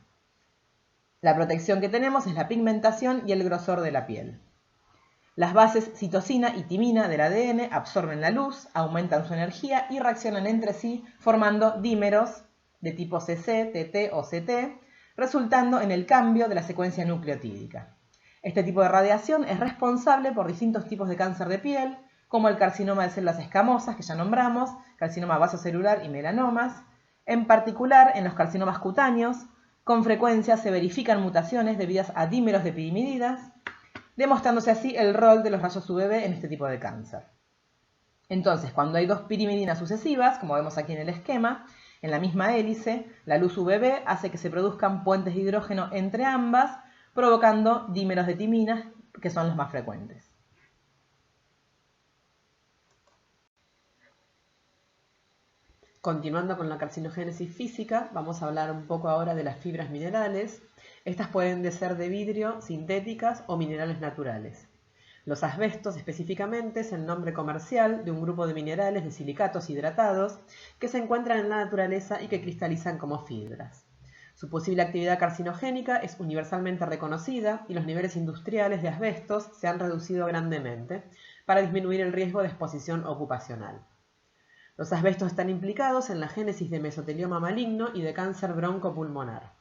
La protección que tenemos es la pigmentación y el grosor de la piel. Las bases citosina y timina del ADN absorben la luz, aumentan su energía y reaccionan entre sí formando dímeros de tipo CC, TT o CT, resultando en el cambio de la secuencia nucleotídica. Este tipo de radiación es responsable por distintos tipos de cáncer de piel, como el carcinoma de células escamosas, que ya nombramos, carcinoma vasocelular y melanomas. En particular, en los carcinomas cutáneos, con frecuencia se verifican mutaciones debidas a dímeros de pirimidinas, demostrándose así el rol de los rayos UVB en este tipo de cáncer. Entonces, cuando hay dos pirimidinas sucesivas, como vemos aquí en el esquema, en la misma hélice, la luz UVB hace que se produzcan puentes de hidrógeno entre ambas, provocando dímeros de timinas, que son los más frecuentes. Continuando con la carcinogénesis física, vamos a hablar un poco ahora de las fibras minerales. Estas pueden ser de vidrio, sintéticas o minerales naturales. Los asbestos específicamente es el nombre comercial de un grupo de minerales de silicatos hidratados que se encuentran en la naturaleza y que cristalizan como fibras. Su posible actividad carcinogénica es universalmente reconocida y los niveles industriales de asbestos se han reducido grandemente para disminuir el riesgo de exposición ocupacional. Los asbestos están implicados en la génesis de mesotelioma maligno y de cáncer broncopulmonar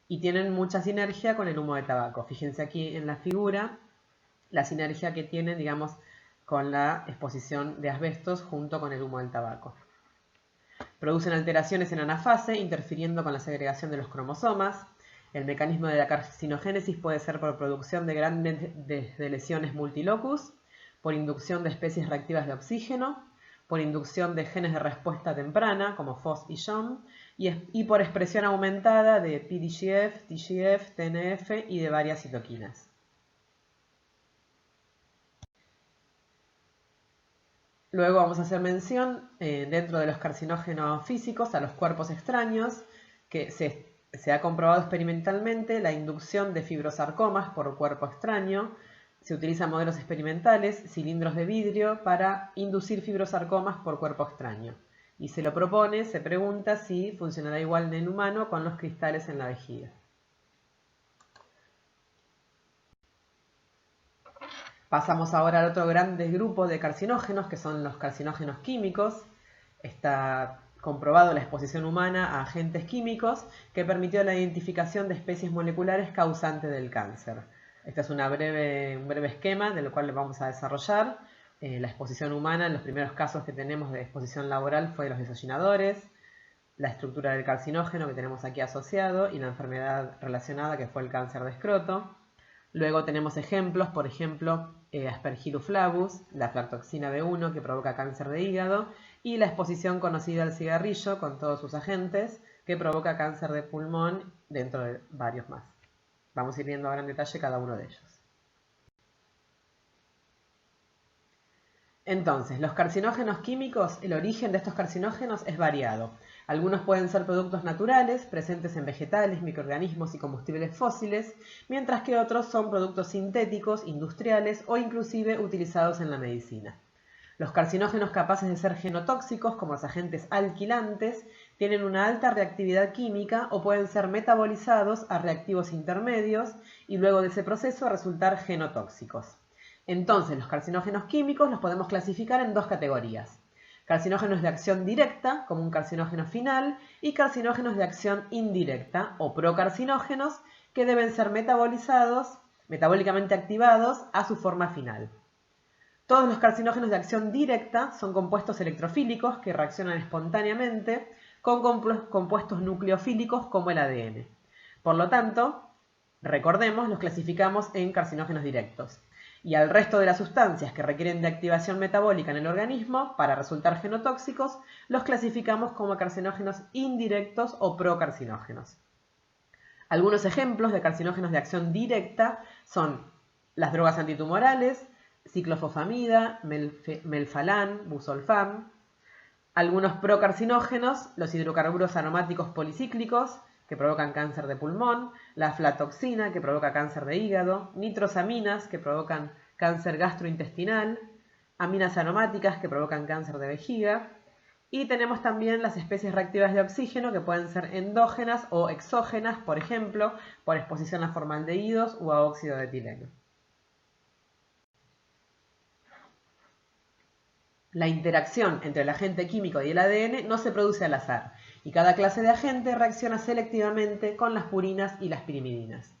y tienen mucha sinergia con el humo de tabaco. Fíjense aquí en la figura la sinergia que tienen, digamos, con la exposición de asbestos junto con el humo del tabaco. Producen alteraciones en anafase, interfiriendo con la segregación de los cromosomas. El mecanismo de la carcinogénesis puede ser por producción de grandes lesiones multilocus, por inducción de especies reactivas de oxígeno, por inducción de genes de respuesta temprana, como FOS y JOM, y por expresión aumentada de PDGF, TGF, TNF y de varias citoquinas. Luego vamos a hacer mención, dentro de los carcinógenos físicos, a los cuerpos extraños, que se ha comprobado experimentalmente la inducción de fibrosarcomas por cuerpo extraño. Se utilizan modelos experimentales, cilindros de vidrio, para inducir fibrosarcomas por cuerpo extraño. Y se pregunta si funcionará igual en el humano con los cristales en la vejiga. Pasamos ahora al otro grande grupo de carcinógenos, que son los carcinógenos químicos. Está comprobado la exposición humana a agentes químicos que permitió la identificación de especies moleculares causantes del cáncer. Este es un breve esquema del cual vamos a desarrollar. La exposición humana, en los primeros casos que tenemos de exposición laboral, fue de los desayunadores, la estructura del carcinógeno que tenemos aquí asociado y la enfermedad relacionada que fue el cáncer de escroto. Luego tenemos ejemplos, por ejemplo, Aspergillus flavus, la aflatoxina B1 que provoca cáncer de hígado, y la exposición conocida al cigarrillo con todos sus agentes, que provoca cáncer de pulmón, dentro de varios más. Vamos a ir viendo ahora en detalle cada uno de ellos. Entonces, los carcinógenos químicos, el origen de estos carcinógenos es variado. Algunos pueden ser productos naturales, presentes en vegetales, microorganismos y combustibles fósiles, mientras que otros son productos sintéticos, industriales o inclusive utilizados en la medicina. Los carcinógenos capaces de ser genotóxicos, como los agentes alquilantes, tienen una alta reactividad química o pueden ser metabolizados a reactivos intermedios y luego de ese proceso resultar genotóxicos. Entonces, los carcinógenos químicos los podemos clasificar en dos categorías: carcinógenos de acción directa, como un carcinógeno final, y carcinógenos de acción indirecta, o procarcinógenos, que deben ser metabólicamente activados a su forma final. Todos los carcinógenos de acción directa son compuestos electrofílicos que reaccionan espontáneamente con compuestos nucleofílicos como el ADN. Por lo tanto, recordemos, los clasificamos en carcinógenos directos. Y al resto de las sustancias que requieren de activación metabólica en el organismo para resultar genotóxicos, los clasificamos como carcinógenos indirectos o procarcinógenos. Algunos ejemplos de carcinógenos de acción directa son las drogas antitumorales, ciclofosfamida, melfalán, busulfán. Algunos procarcinógenos, los hidrocarburos aromáticos policíclicos, que provocan cáncer de pulmón, la aflatoxina, que provoca cáncer de hígado, nitrosaminas, que provocan cáncer gastrointestinal, aminas aromáticas, que provocan cáncer de vejiga, y tenemos también las especies reactivas de oxígeno, que pueden ser endógenas o exógenas, por ejemplo, por exposición a formaldehídos o a óxido de etileno. La interacción entre el agente químico y el ADN no se produce al azar, y cada clase de agente reacciona selectivamente con las purinas y las pirimidinas.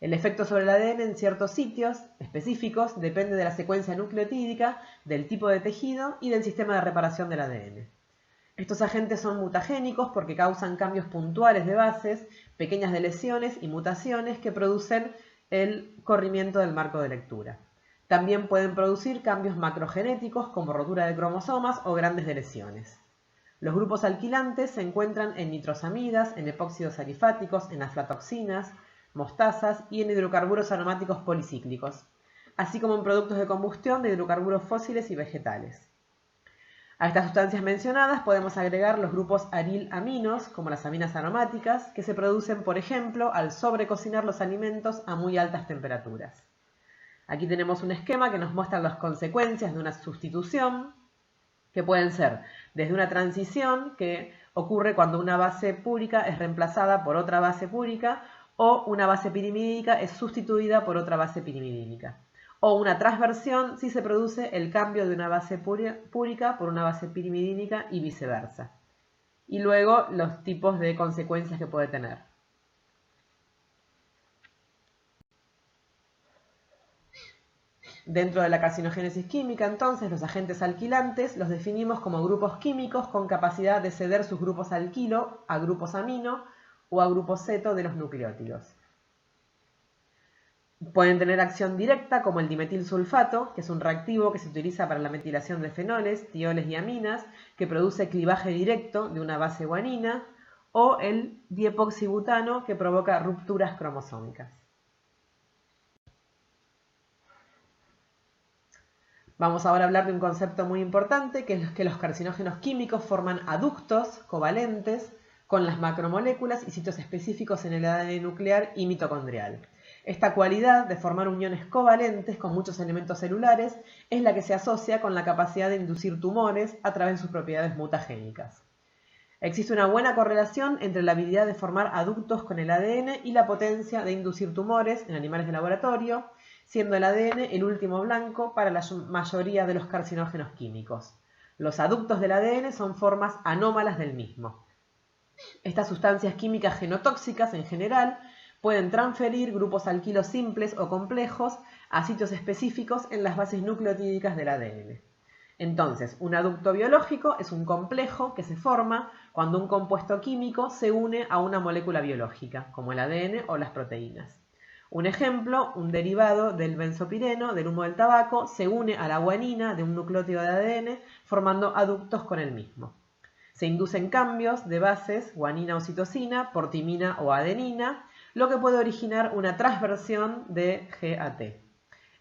El efecto sobre el ADN en ciertos sitios específicos depende de la secuencia nucleotídica, del tipo de tejido y del sistema de reparación del ADN. Estos agentes son mutagénicos porque causan cambios puntuales de bases, pequeñas deleciones y mutaciones que producen el corrimiento del marco de lectura. También pueden producir cambios macrogenéticos como rotura de cromosomas o grandes deleciones. Los grupos alquilantes se encuentran en nitrosamidas, en epóxidos alifáticos, en aflatoxinas, mostazas y en hidrocarburos aromáticos policíclicos, así como en productos de combustión de hidrocarburos fósiles y vegetales. A estas sustancias mencionadas podemos agregar los grupos aril-aminos, como las aminas aromáticas, que se producen, por ejemplo, al sobrecocinar los alimentos a muy altas temperaturas. Aquí tenemos un esquema que nos muestra las consecuencias de una sustitución, que pueden ser desde una transición que ocurre cuando una base púrica es reemplazada por otra base púrica, o una base pirimidínica es sustituida por otra base pirimidínica. O una transversión si se produce el cambio de una base púrica por una base pirimidínica y viceversa. Y luego los tipos de consecuencias que puede tener. Dentro de la carcinogénesis química, entonces, los agentes alquilantes los definimos como grupos químicos con capacidad de ceder sus grupos alquilo a grupos amino o a grupos ceto de los nucleótidos. Pueden tener acción directa como el dimetilsulfato, que es un reactivo que se utiliza para la metilación de fenoles, tioles y aminas, que produce clivaje directo de una base guanina, o el diepoxibutano, que provoca rupturas cromosómicas. Vamos ahora a hablar de un concepto muy importante, que es que los carcinógenos químicos forman aductos covalentes con las macromoléculas y sitios específicos en el ADN nuclear y mitocondrial. Esta cualidad de formar uniones covalentes con muchos elementos celulares es la que se asocia con la capacidad de inducir tumores a través de sus propiedades mutagénicas. Existe una buena correlación entre la habilidad de formar aductos con el ADN y la potencia de inducir tumores en animales de laboratorio, siendo el ADN el último blanco para la mayoría de los carcinógenos químicos. Los aductos del ADN son formas anómalas del mismo. Estas sustancias químicas genotóxicas, en general, pueden transferir grupos alquilos simples o complejos a sitios específicos en las bases nucleotídicas del ADN. Entonces, un aducto biológico es un complejo que se forma cuando un compuesto químico se une a una molécula biológica, como el ADN o las proteínas. Un ejemplo, un derivado del benzopireno, del humo del tabaco, se une a la guanina de un nucleótido de ADN formando aductos con el mismo. Se inducen cambios de bases, guanina o citosina, por timina o adenina, lo que puede originar una transversión de GAT.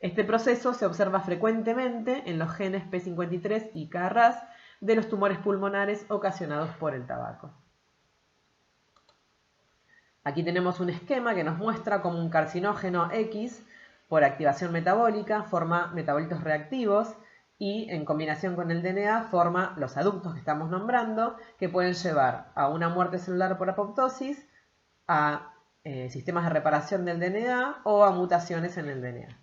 Este proceso se observa frecuentemente en los genes P53 y KRAS de los tumores pulmonares ocasionados por el tabaco. Aquí tenemos un esquema que nos muestra cómo un carcinógeno X, por activación metabólica, forma metabolitos reactivos y, en combinación con el DNA, forma los aductos que estamos nombrando, que pueden llevar a una muerte celular por apoptosis, a sistemas de reparación del DNA o a mutaciones en el DNA.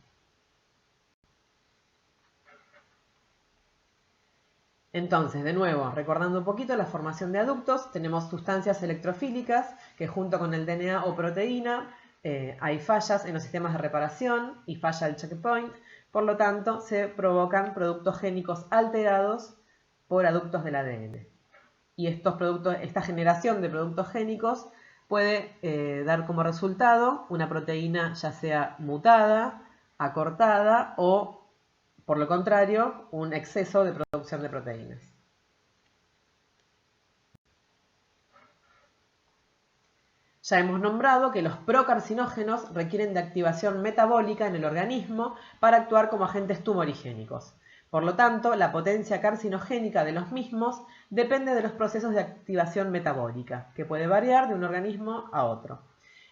Entonces, de nuevo, recordando un poquito la formación de aductos, tenemos sustancias electrofílicas que junto con el DNA o proteína hay fallas en los sistemas de reparación y falla el checkpoint, por lo tanto se provocan productos génicos alterados por aductos del ADN. Y esta generación de productos génicos puede dar como resultado una proteína ya sea mutada, acortada o, por lo contrario, un exceso de producción de proteínas. Ya hemos nombrado que los procarcinógenos requieren de activación metabólica en el organismo para actuar como agentes tumorigénicos. Por lo tanto, la potencia carcinogénica de los mismos depende de los procesos de activación metabólica, que puede variar de un organismo a otro.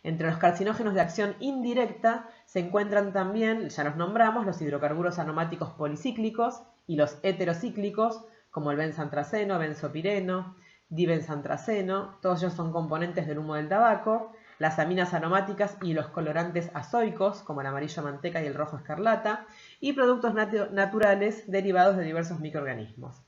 Entre los carcinógenos de acción indirecta se encuentran también, ya los nombramos, los hidrocarburos aromáticos policíclicos y los heterocíclicos, como el benzantraceno, benzopireno, dibenzantraceno, todos ellos son componentes del humo del tabaco, las aminas aromáticas y los colorantes azoicos, como el amarillo manteca y el rojo escarlata, y productos naturales derivados de diversos microorganismos.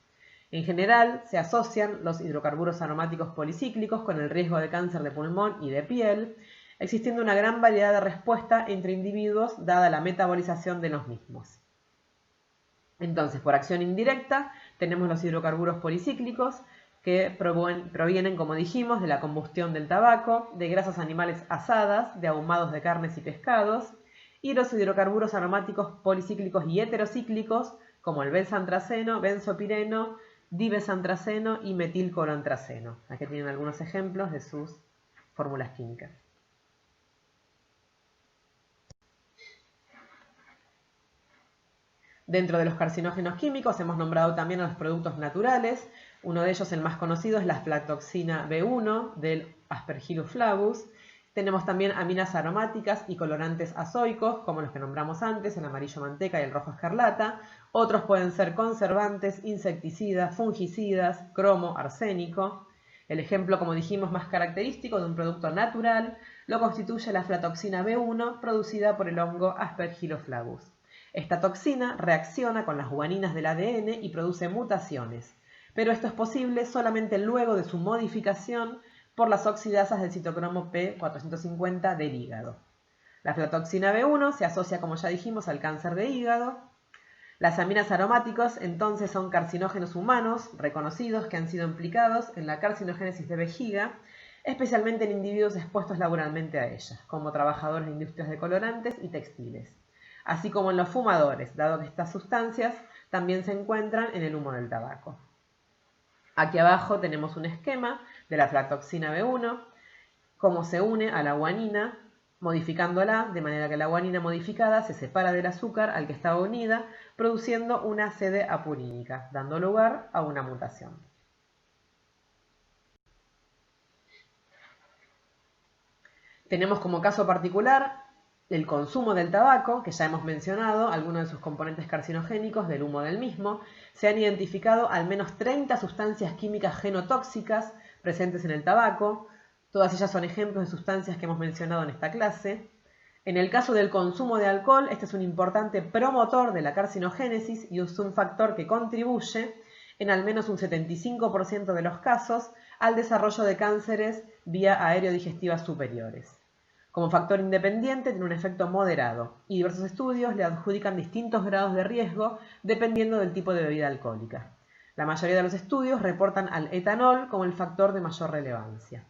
En general, se asocian los hidrocarburos aromáticos policíclicos con el riesgo de cáncer de pulmón y de piel, existiendo una gran variedad de respuesta entre individuos dada la metabolización de los mismos. Entonces, por acción indirecta, tenemos los hidrocarburos policíclicos, que provienen, como dijimos, de la combustión del tabaco, de grasas animales asadas, de ahumados de carnes y pescados, y los hidrocarburos aromáticos policíclicos y heterocíclicos, como el benzantraceno, benzopireno, dibenzantraceno y metilcorantraceno. Aquí tienen algunos ejemplos de sus fórmulas químicas. Dentro de los carcinógenos químicos hemos nombrado también a los productos naturales. Uno de ellos, el más conocido, es la aflatoxina B1 del Aspergillus flavus. Tenemos también aminas aromáticas y colorantes azoicos, como los que nombramos antes, el amarillo manteca y el rojo escarlata. Otros pueden ser conservantes, insecticidas, fungicidas, cromo, arsénico. El ejemplo, como dijimos, más característico de un producto natural lo constituye la aflatoxina B1 producida por el hongo Aspergillus flavus. Esta toxina reacciona con las guaninas del ADN y produce mutaciones, pero esto es posible solamente luego de su modificación por las oxidasas del citocromo P450 del hígado. La aflatoxina B1 se asocia, como ya dijimos, al cáncer de hígado. Las aminas aromáticos entonces son carcinógenos humanos reconocidos que han sido implicados en la carcinogénesis de vejiga, especialmente en individuos expuestos laboralmente a ellas, como trabajadores de industrias de colorantes y textiles, así como en los fumadores, dado que estas sustancias también se encuentran en el humo del tabaco. Aquí abajo tenemos un esquema de la aflatoxina B1, cómo se une a la guanina, modificándola de manera que la guanina modificada se separa del azúcar al que estaba unida, produciendo una sede apurínica, dando lugar a una mutación. Tenemos como caso particular el consumo del tabaco, que ya hemos mencionado, algunos de sus componentes carcinogénicos del humo del mismo. Se han identificado al menos 30 sustancias químicas genotóxicas presentes en el tabaco. Todas ellas son ejemplos de sustancias que hemos mencionado en esta clase. En el caso del consumo de alcohol, este es un importante promotor de la carcinogénesis y es un factor que contribuye, en al menos un 75% de los casos, al desarrollo de cánceres vía aerodigestivas superiores. Como factor independiente tiene un efecto moderado y diversos estudios le adjudican distintos grados de riesgo dependiendo del tipo de bebida alcohólica. La mayoría de los estudios reportan al etanol como el factor de mayor relevancia.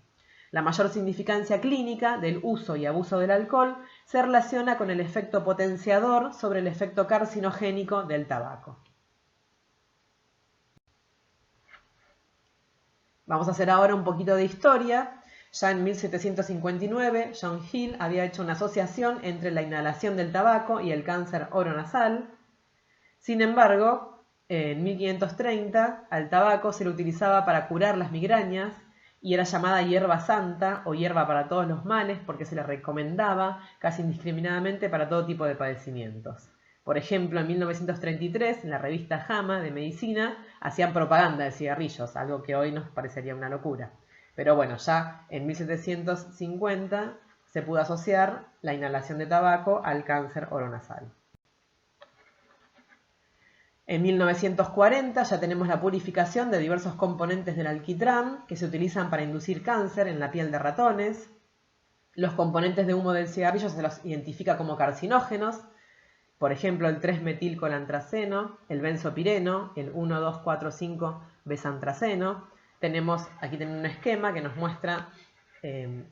La mayor significancia clínica del uso y abuso del alcohol se relaciona con el efecto potenciador sobre el efecto carcinogénico del tabaco. Vamos a hacer ahora un poquito de historia. Ya en 1759, John Hill había hecho una asociación entre la inhalación del tabaco y el cáncer oronasal. Sin embargo, en 1530 al tabaco se lo utilizaba para curar las migrañas y era llamada hierba santa o hierba para todos los males porque se le recomendaba casi indiscriminadamente para todo tipo de padecimientos. Por ejemplo, en 1933, en la revista JAMA de Medicina, hacían propaganda de cigarrillos, algo que hoy nos parecería una locura. Pero bueno, ya en 1750 se pudo asociar la inhalación de tabaco al cáncer oronasal. En 1940 ya tenemos la purificación de diversos componentes del alquitrán que se utilizan para inducir cáncer en la piel de ratones. Los componentes de humo del cigarrillo se los identifica como carcinógenos. Por ejemplo, el 3-metilcolantraceno, el benzopireno, el 1,2,4,5-besantraceno. Aquí tenemos un esquema que nos muestra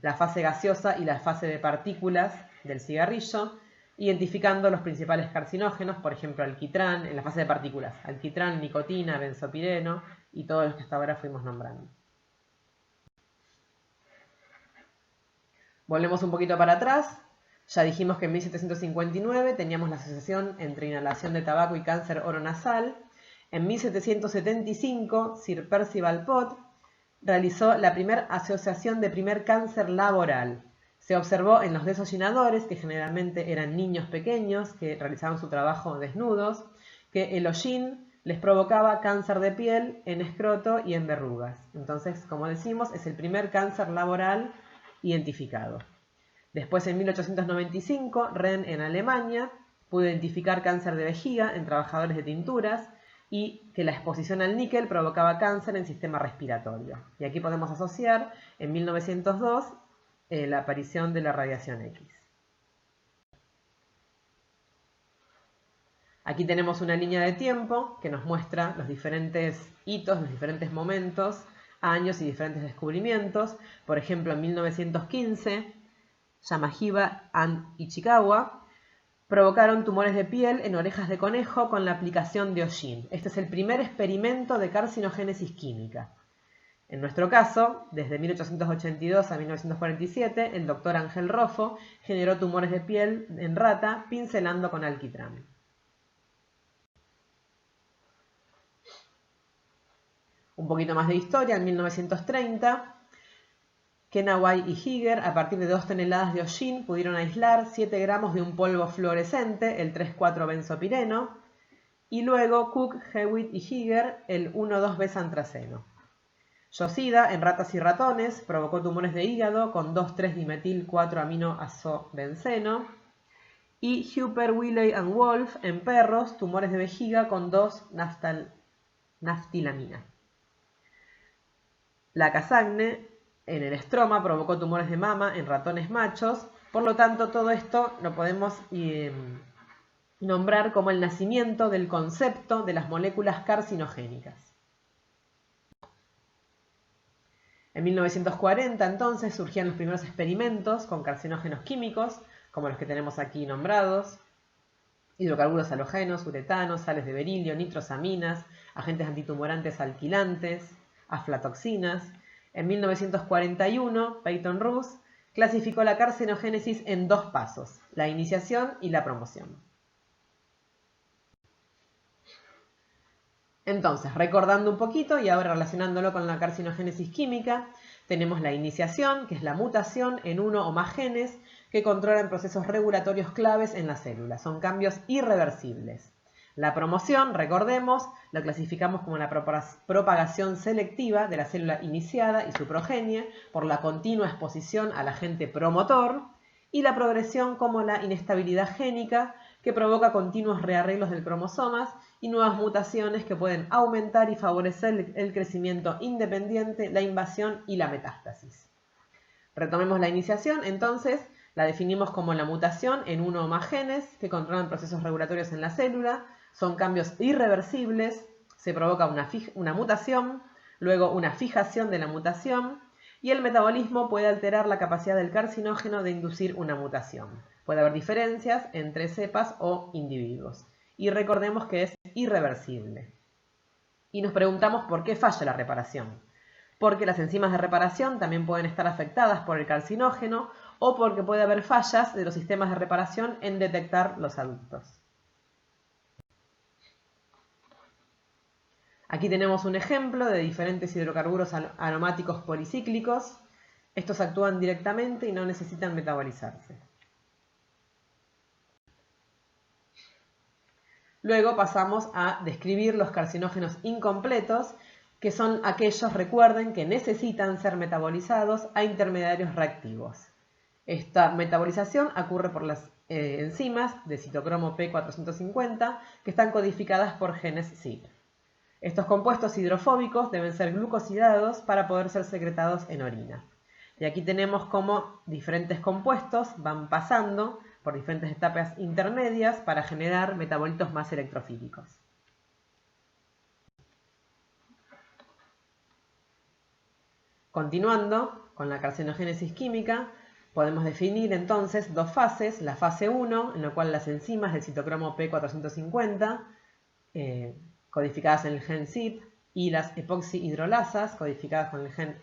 la fase gaseosa y la fase de partículas del cigarrillo, identificando los principales carcinógenos, por ejemplo, alquitrán, en la fase de partículas, alquitrán, nicotina, benzopireno y todos los que hasta ahora fuimos nombrando. Volvemos un poquito para atrás. Ya dijimos que en 1759 teníamos la asociación entre inhalación de tabaco y cáncer oronasal. En 1775, Sir Percival Pott realizó la primera asociación de primer cáncer laboral. Se observó en los desollinadores, que generalmente eran niños pequeños que realizaban su trabajo desnudos, que el hollín les provocaba cáncer de piel en escroto y en verrugas. Entonces, como decimos, es el primer cáncer laboral identificado. Después, en 1895, Renn en Alemania pudo identificar cáncer de vejiga en trabajadores de tinturas y que la exposición al níquel provocaba cáncer en el sistema respiratorio. Y aquí podemos asociar en 1902 la aparición de la radiación X. Aquí tenemos una línea de tiempo que nos muestra los diferentes hitos, los diferentes momentos, años y diferentes descubrimientos. Por ejemplo, en 1915, Yamahiba and Ichikawa provocaron tumores de piel en orejas de conejo con la aplicación de hollín. Este es el primer experimento de carcinogénesis química. En nuestro caso, desde 1882 a 1947, el doctor Ángel Roffo generó tumores de piel en rata pincelando con alquitrán. Un poquito más de historia, en 1930, Kenaway y Higger, a partir de 2 toneladas de hollín, pudieron aislar 7 gramos de un polvo fluorescente, el 3,4-benzopireno, y luego Cook, Hewitt y Higger, el 1,2-besantraceno. Yosida, en ratas y ratones, provocó tumores de hígado con 2,3-dimetil-4-aminoazobenceno, y Hupper, Willey and Wolf, en perros, tumores de vejiga con 2-naftilamina. La Casagne, en el estroma, provocó tumores de mama en ratones machos. Por lo tanto, todo esto lo podemos nombrar como el nacimiento del concepto de las moléculas carcinogénicas. En 1940, entonces, surgían los primeros experimentos con carcinógenos químicos, como los que tenemos aquí nombrados: hidrocarburos halógenos, uretanos, sales de berilio, nitrosaminas, agentes antitumorantes alquilantes, aflatoxinas. En 1941, Peyton Roos clasificó la carcinogénesis en 2 pasos: la iniciación y la promoción. Entonces, recordando un poquito y ahora relacionándolo con la carcinogénesis química, tenemos la iniciación, que es la mutación en uno o más genes que controlan procesos regulatorios claves en la célula. Son cambios irreversibles. La promoción, recordemos, lo clasificamos como la propagación selectiva de la célula iniciada y su progenie por la continua exposición al agente promotor, y la progresión como la inestabilidad génica que provoca continuos rearreglos del cromosomas y nuevas mutaciones que pueden aumentar y favorecer el crecimiento independiente, la invasión y la metástasis. Retomemos la iniciación, entonces, la definimos como la mutación en uno o más genes que controlan procesos regulatorios en la célula. Son cambios irreversibles, se provoca una mutación, luego una fijación de la mutación, y el metabolismo puede alterar la capacidad del carcinógeno de inducir una mutación. Puede haber diferencias entre cepas o individuos. Y recordemos que es irreversible. Y nos preguntamos por qué falla la reparación. Porque las enzimas de reparación también pueden estar afectadas por el carcinógeno o porque puede haber fallas de los sistemas de reparación en detectar los aductos. Aquí tenemos un ejemplo de diferentes hidrocarburos aromáticos policíclicos. Estos actúan directamente y no necesitan metabolizarse. Luego pasamos a describir los carcinógenos incompletos, que son aquellos, recuerden, que necesitan ser metabolizados a intermediarios reactivos. Esta metabolización ocurre por las enzimas de citocromo P450 que están codificadas por genes CYP. Estos compuestos hidrofóbicos deben ser glucosidados para poder ser secretados en orina. Y aquí tenemos cómo diferentes compuestos van pasando por diferentes etapas intermedias para generar metabolitos más electrofílicos. Continuando con la carcinogénesis química, podemos definir entonces dos fases. La fase 1, en la cual las enzimas del citocromo P450, codificadas en el gen CYP, y las epoxihidrolasas, codificadas con el gen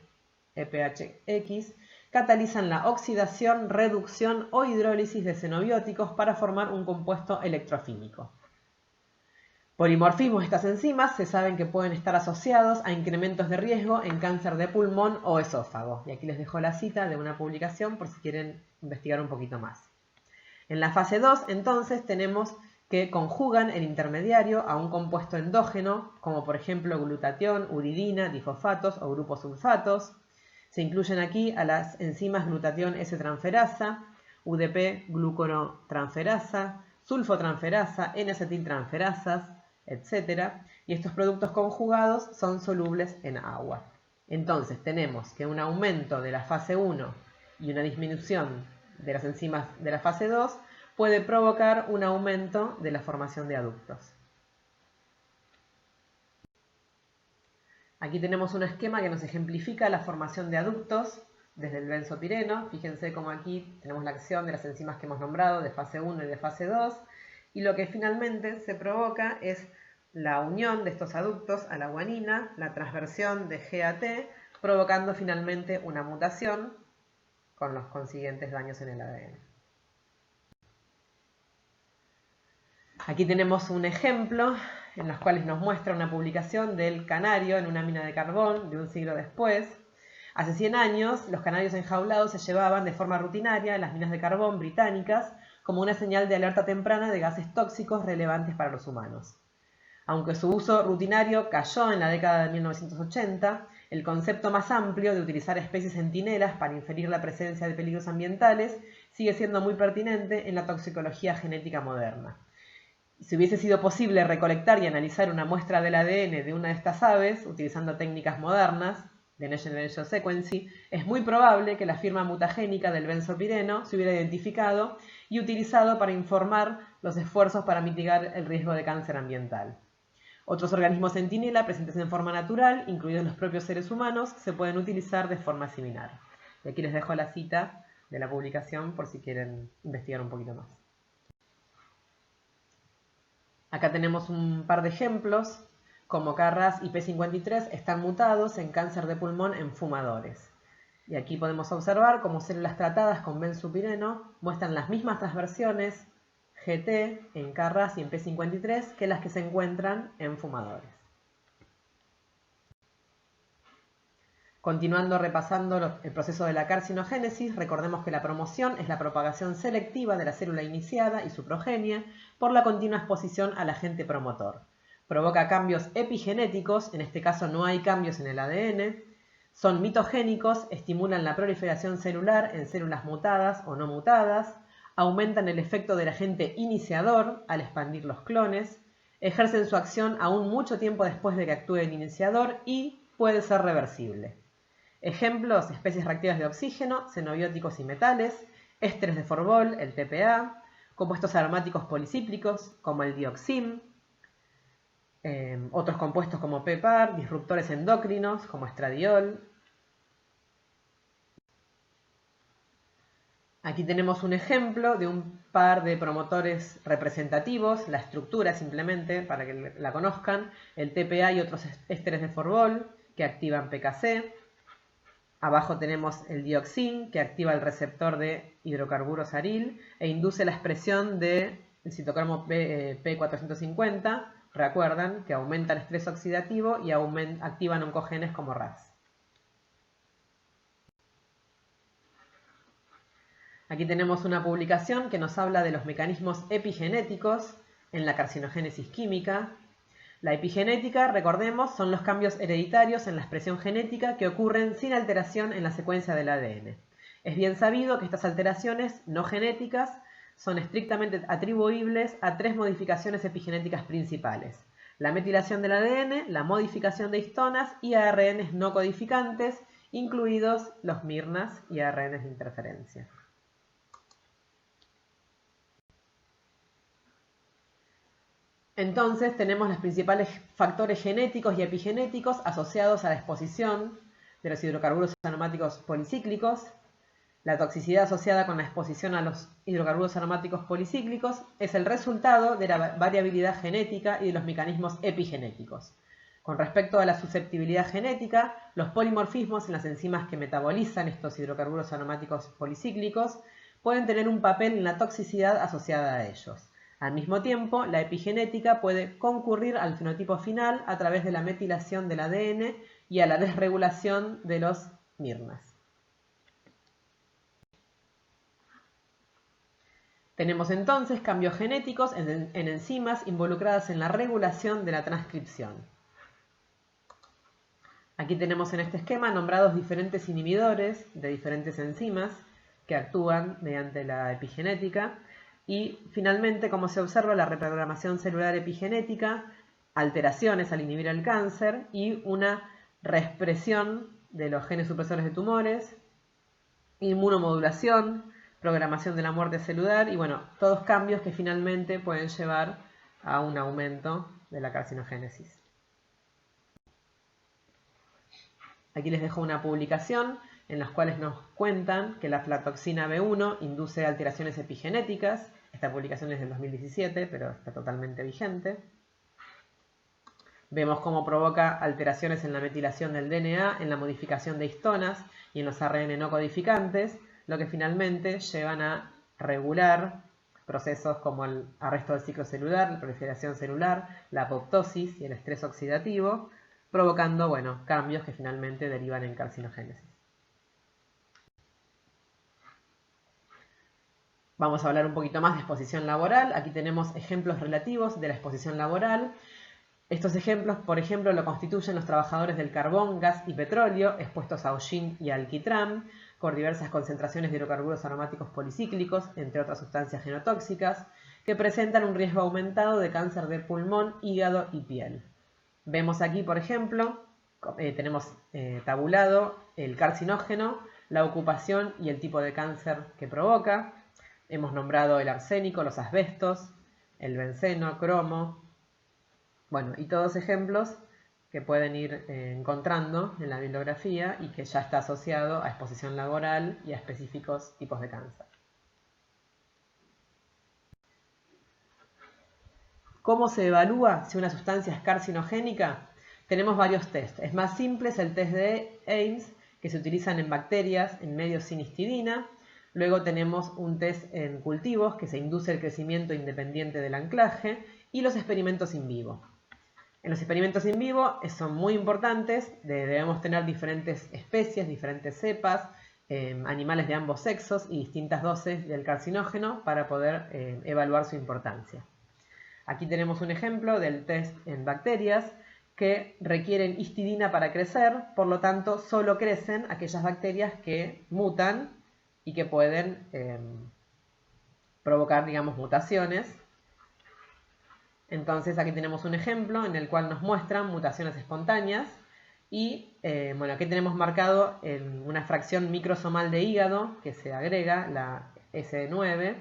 EPHX, catalizan la oxidación, reducción o hidrólisis de xenobióticos para formar un compuesto electrofílico. Polimorfismos de estas enzimas se saben que pueden estar asociados a incrementos de riesgo en cáncer de pulmón o esófago. Y aquí les dejo la cita de una publicación por si quieren investigar un poquito más. En la fase 2, entonces, tenemos que conjugan el intermediario a un compuesto endógeno, como por ejemplo glutatión, uridina, difosfatos o grupos sulfatos. Se incluyen aquí a las enzimas glutatión S-transferasa, UDP gluconotransferasa, sulfotransferasa, N-acetiltransferasas, etc. Y estos productos conjugados son solubles en agua. Entonces tenemos que un aumento de la fase 1 y una disminución de las enzimas de la fase 2 puede provocar un aumento de la formación de aductos. Aquí tenemos un esquema que nos ejemplifica la formación de aductos desde el benzopireno. Fíjense cómo aquí tenemos la acción de las enzimas que hemos nombrado de fase 1 y de fase 2. Y lo que finalmente se provoca es la unión de estos aductos a la guanina, la transversión de G a T, provocando finalmente una mutación con los consiguientes daños en el ADN. Aquí tenemos un ejemplo en los cuales nos muestra una publicación del canario en una mina de carbón de un siglo después. Hace 100 años, los canarios enjaulados se llevaban de forma rutinaria en las minas de carbón británicas como una señal de alerta temprana de gases tóxicos relevantes para los humanos. Aunque su uso rutinario cayó en la década de 1980, el concepto más amplio de utilizar especies centinelas para inferir la presencia de peligros ambientales sigue siendo muy pertinente en la toxicología genética moderna. Si hubiese sido posible recolectar y analizar una muestra del ADN de una de estas aves, utilizando técnicas modernas de Next Generation Sequencing, es muy probable que la firma mutagénica del benzopireno se hubiera identificado y utilizado para informar los esfuerzos para mitigar el riesgo de cáncer ambiental. Otros organismos centinela presentes en forma natural, incluidos los propios seres humanos, se pueden utilizar de forma similar. Y aquí les dejo la cita de la publicación por si quieren investigar un poquito más. Acá tenemos un par de ejemplos, como KRAS y P53 están mutados en cáncer de pulmón en fumadores. Y aquí podemos observar cómo células tratadas con benzopireno muestran las mismas transversiones GT en KRAS y en P53 que las que se encuentran en fumadores. Continuando repasando el proceso de la carcinogénesis, recordemos que la promoción es la propagación selectiva de la célula iniciada y su progenie por la continua exposición al agente promotor. Provoca cambios epigenéticos, en este caso no hay cambios en el ADN, son mitogénicos, estimulan la proliferación celular en células mutadas o no mutadas, aumentan el efecto del agente iniciador al expandir los clones, ejercen su acción aún mucho tiempo después de que actúe el iniciador y puede ser reversible. Ejemplos: especies reactivas de oxígeno, xenobióticos y metales, ésteres de Forbol, el TPA, compuestos aromáticos policíclicos como el dioxin, otros compuestos como PPAR, disruptores endocrinos como estradiol. Aquí tenemos un ejemplo de un par de promotores representativos, la estructura simplemente, para que la conozcan, el TPA y otros ésteres de Forbol, que activan PKC. Abajo tenemos el dioxin, que activa el receptor de hidrocarburos aril e induce la expresión del citocromo P450. Recuerdan que aumenta el estrés oxidativo y activan oncogenes como RAS. Aquí tenemos una publicación que nos habla de los mecanismos epigenéticos en la carcinogénesis química. La epigenética, recordemos, son los cambios hereditarios en la expresión genética que ocurren sin alteración en la secuencia del ADN. Es bien sabido que estas alteraciones no genéticas son estrictamente atribuibles a tres modificaciones epigenéticas principales: la metilación del ADN, la modificación de histonas y ARNs no codificantes, incluidos los mirnas y ARNs de interferencia. Entonces tenemos los principales factores genéticos y epigenéticos asociados a la exposición de los hidrocarburos aromáticos policíclicos. La toxicidad asociada con la exposición a los hidrocarburos aromáticos policíclicos es el resultado de la variabilidad genética y de los mecanismos epigenéticos. Con respecto a la susceptibilidad genética, los polimorfismos en las enzimas que metabolizan estos hidrocarburos aromáticos policíclicos pueden tener un papel en la toxicidad asociada a ellos. Al mismo tiempo, la epigenética puede concurrir al fenotipo final a través de la metilación del ADN y a la desregulación de los mirnas. Tenemos entonces cambios genéticos en enzimas involucradas en la regulación de la transcripción. Aquí tenemos en este esquema nombrados diferentes inhibidores de diferentes enzimas que actúan mediante la epigenética. Y finalmente, como se observa, la reprogramación celular epigenética, alteraciones al inhibir el cáncer y una reexpresión de los genes supresores de tumores, inmunomodulación, programación de la muerte celular y bueno, todos cambios que finalmente pueden llevar a un aumento de la carcinogénesis. Aquí les dejo una publicación en las cuales nos cuentan que la aflatoxina B1 induce alteraciones epigenéticas. Esta publicación es del 2017, pero está totalmente vigente. Vemos cómo provoca alteraciones en la metilación del DNA, en la modificación de histonas y en los ARN no codificantes, lo que finalmente llevan a regular procesos como el arresto del ciclo celular, la proliferación celular, la apoptosis y el estrés oxidativo, provocando cambios que finalmente derivan en carcinogénesis. Vamos a hablar un poquito más de exposición laboral. Aquí tenemos ejemplos relativos de la exposición laboral. Estos ejemplos, por ejemplo, lo constituyen los trabajadores del carbón, gas y petróleo expuestos a hollín y alquitrán, con diversas concentraciones de hidrocarburos aromáticos policíclicos, entre otras sustancias genotóxicas, que presentan un riesgo aumentado de cáncer de pulmón, hígado y piel. Vemos aquí, por ejemplo, tenemos tabulado el carcinógeno, la ocupación y el tipo de cáncer que provoca. Hemos nombrado el arsénico, los asbestos, el benceno, cromo, y todos ejemplos que pueden ir encontrando en la bibliografía y que ya está asociado a exposición laboral y a específicos tipos de cáncer. ¿Cómo se evalúa si una sustancia es carcinogénica? Tenemos varios test. Es más simple, es el test de Ames, que se utilizan en bacterias en medios sin histidina. Luego tenemos un test en cultivos, que se induce el crecimiento independiente del anclaje, y los experimentos in vivo. En los experimentos in vivo son muy importantes, debemos tener diferentes especies, diferentes cepas, animales de ambos sexos y distintas dosis del carcinógeno para poder evaluar su importancia. Aquí tenemos un ejemplo del test en bacterias que requieren histidina para crecer, por lo tanto solo crecen aquellas bacterias que mutan y que pueden provocar, mutaciones. Entonces aquí tenemos un ejemplo en el cual nos muestran mutaciones espontáneas y aquí tenemos marcado en una fracción microsomal de hígado que se agrega, la S9,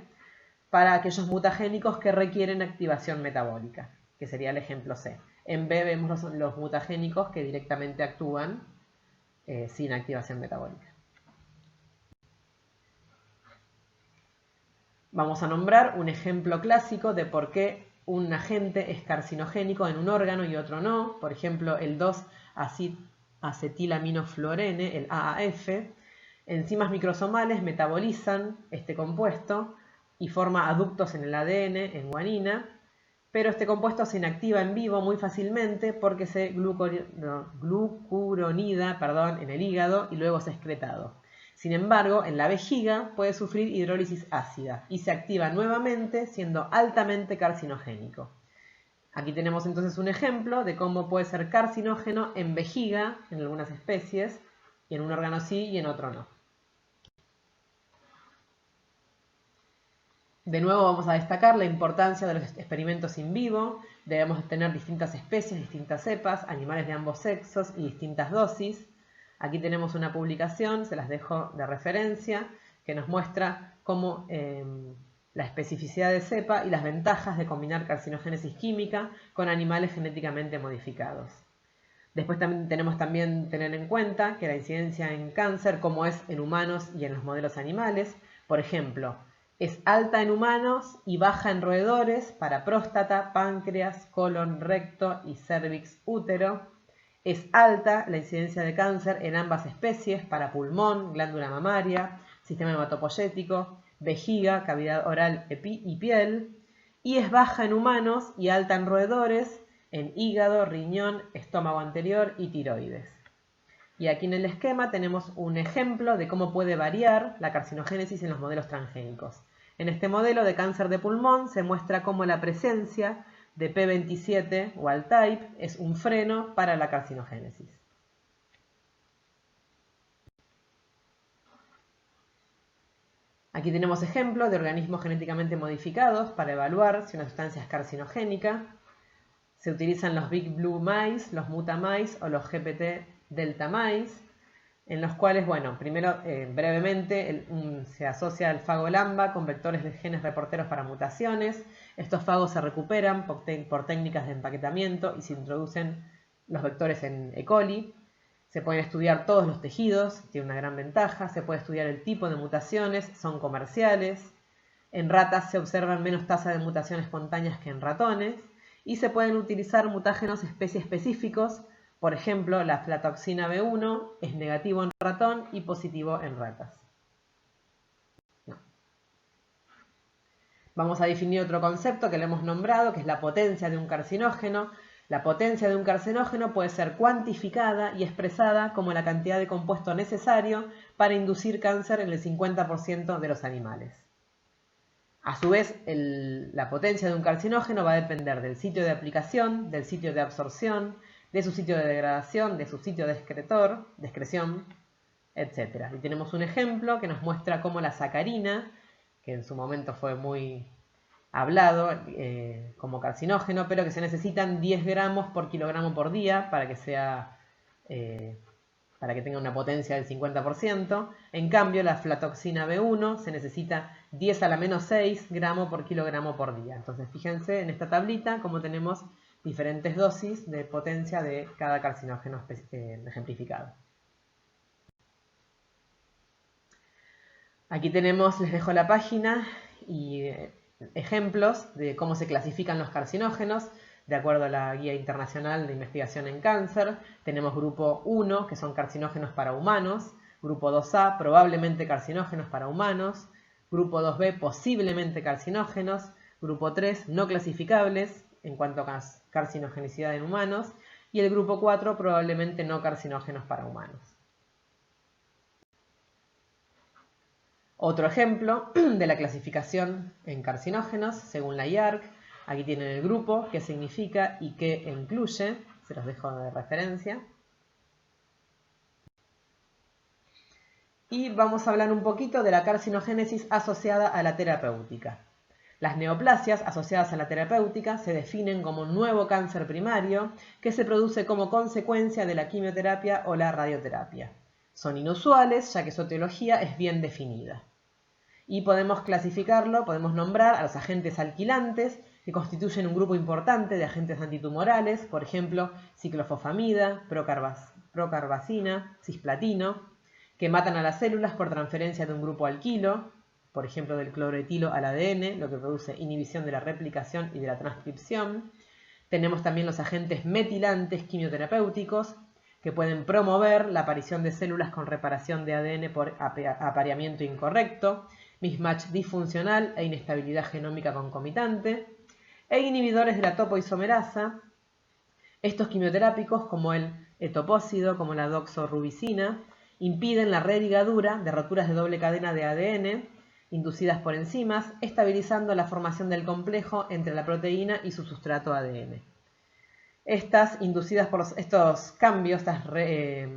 para aquellos mutagénicos que requieren activación metabólica, que sería el ejemplo C. En B vemos los mutagénicos que directamente actúan sin activación metabólica. Vamos a nombrar un ejemplo clásico de por qué un agente es carcinogénico en un órgano y otro no. Por ejemplo, el 2-acetilaminofluorene, el AAF. Enzimas microsomales metabolizan este compuesto y forma aductos en el ADN, en guanina, pero este compuesto se inactiva en vivo muy fácilmente porque se glucuronida en el hígado y luego es excretado. Sin embargo, en la vejiga puede sufrir hidrólisis ácida y se activa nuevamente siendo altamente carcinogénico. Aquí tenemos entonces un ejemplo de cómo puede ser carcinógeno en vejiga, en algunas especies, y en un órgano sí y en otro no. De nuevo vamos a destacar la importancia de los experimentos in vivo. Debemos tener distintas especies, distintas cepas, animales de ambos sexos y distintas dosis. Aquí tenemos una publicación, se las dejo de referencia, que nos muestra cómo la especificidad de cepa y las ventajas de combinar carcinogénesis química con animales genéticamente modificados. Después tenemos también tener en cuenta que la incidencia en cáncer, como es en humanos y en los modelos animales, por ejemplo, es alta en humanos y baja en roedores para próstata, páncreas, colon, recto y cervix útero. Es alta la incidencia de cáncer en ambas especies para pulmón, glándula mamaria, sistema hematopoyético, vejiga, cavidad oral y piel. Y es baja en humanos y alta en roedores, en hígado, riñón, estómago anterior y tiroides. Y aquí en el esquema tenemos un ejemplo de cómo puede variar la carcinogénesis en los modelos transgénicos. En este modelo de cáncer de pulmón se muestra cómo la presencia de P27 wild type es un freno para la carcinogénesis. Aquí tenemos ejemplos de organismos genéticamente modificados para evaluar si una sustancia es carcinogénica. Se utilizan los Big Blue Mice, los Muta Mice o los GPT Delta Mice, en los cuales, bueno, primero brevemente se asocia el fago LAMBA con vectores de genes reporteros para mutaciones. Estos fagos se recuperan por técnicas de empaquetamiento y se introducen los vectores en E. coli. Se pueden estudiar todos los tejidos, tiene una gran ventaja. Se puede estudiar el tipo de mutaciones, son comerciales. En ratas se observan menos tasa de mutación espontáneas que en ratones. Y se pueden utilizar mutágenos especie específicos. Por ejemplo, la aflatoxina B1 es negativo en ratón y positivo en ratas. Vamos a definir otro concepto que le hemos nombrado, que es la potencia de un carcinógeno. La potencia de un carcinógeno puede ser cuantificada y expresada como la cantidad de compuesto necesario para inducir cáncer en el 50% de los animales. A su vez, la potencia de un carcinógeno va a depender del sitio de aplicación, del sitio de absorción, de su sitio de degradación, de su sitio de excreción, etc. Y tenemos un ejemplo que nos muestra cómo la sacarina, que en su momento fue muy hablado como carcinógeno, pero que se necesitan 10 gramos por kilogramo por día para que tenga una potencia del 50%. En cambio, la aflatoxina B1 se necesita 10 a la menos 6 gramos por kilogramo por día. Entonces, fíjense en esta tablita cómo tenemos diferentes dosis de potencia de cada carcinógeno ejemplificado. Aquí tenemos, les dejo la página y ejemplos de cómo se clasifican los carcinógenos de acuerdo a la Guía Internacional de Investigación en Cáncer. Tenemos grupo 1, que son carcinógenos para humanos, grupo 2A, probablemente carcinógenos para humanos, grupo 2B, posiblemente carcinógenos, grupo 3, no clasificables en cuanto a carcinogenicidad en humanos, y el grupo 4, probablemente no carcinógenos para humanos. Otro ejemplo de la clasificación en carcinógenos, según la IARC. Aquí tienen el grupo, qué significa y qué incluye. Se los dejo de referencia. Y vamos a hablar un poquito de la carcinogénesis asociada a la terapéutica. Las neoplasias asociadas a la terapéutica se definen como un nuevo cáncer primario que se produce como consecuencia de la quimioterapia o la radioterapia. Son inusuales ya que su etiología es bien definida. Y podemos clasificarlo, podemos nombrar a los agentes alquilantes, que constituyen un grupo importante de agentes antitumorales, por ejemplo, ciclofosfamida, procarbazina, cisplatino, que matan a las células por transferencia de un grupo alquilo. por ejemplo del cloroetilo al ADN, lo que produce inhibición de la replicación y de la transcripción. Tenemos también los agentes metilantes quimioterapéuticos, que pueden promover la aparición de células con reparación de ADN por apareamiento incorrecto, mismatch disfuncional e inestabilidad genómica concomitante, e inhibidores de la topoisomerasa. Estos quimioterápicos, como el etopósido, como la doxorubicina, impiden la religadura de roturas de doble cadena de ADN inducidas por enzimas, estabilizando la formación del complejo entre la proteína y su sustrato ADN. Estas, inducidas por estos cambios, este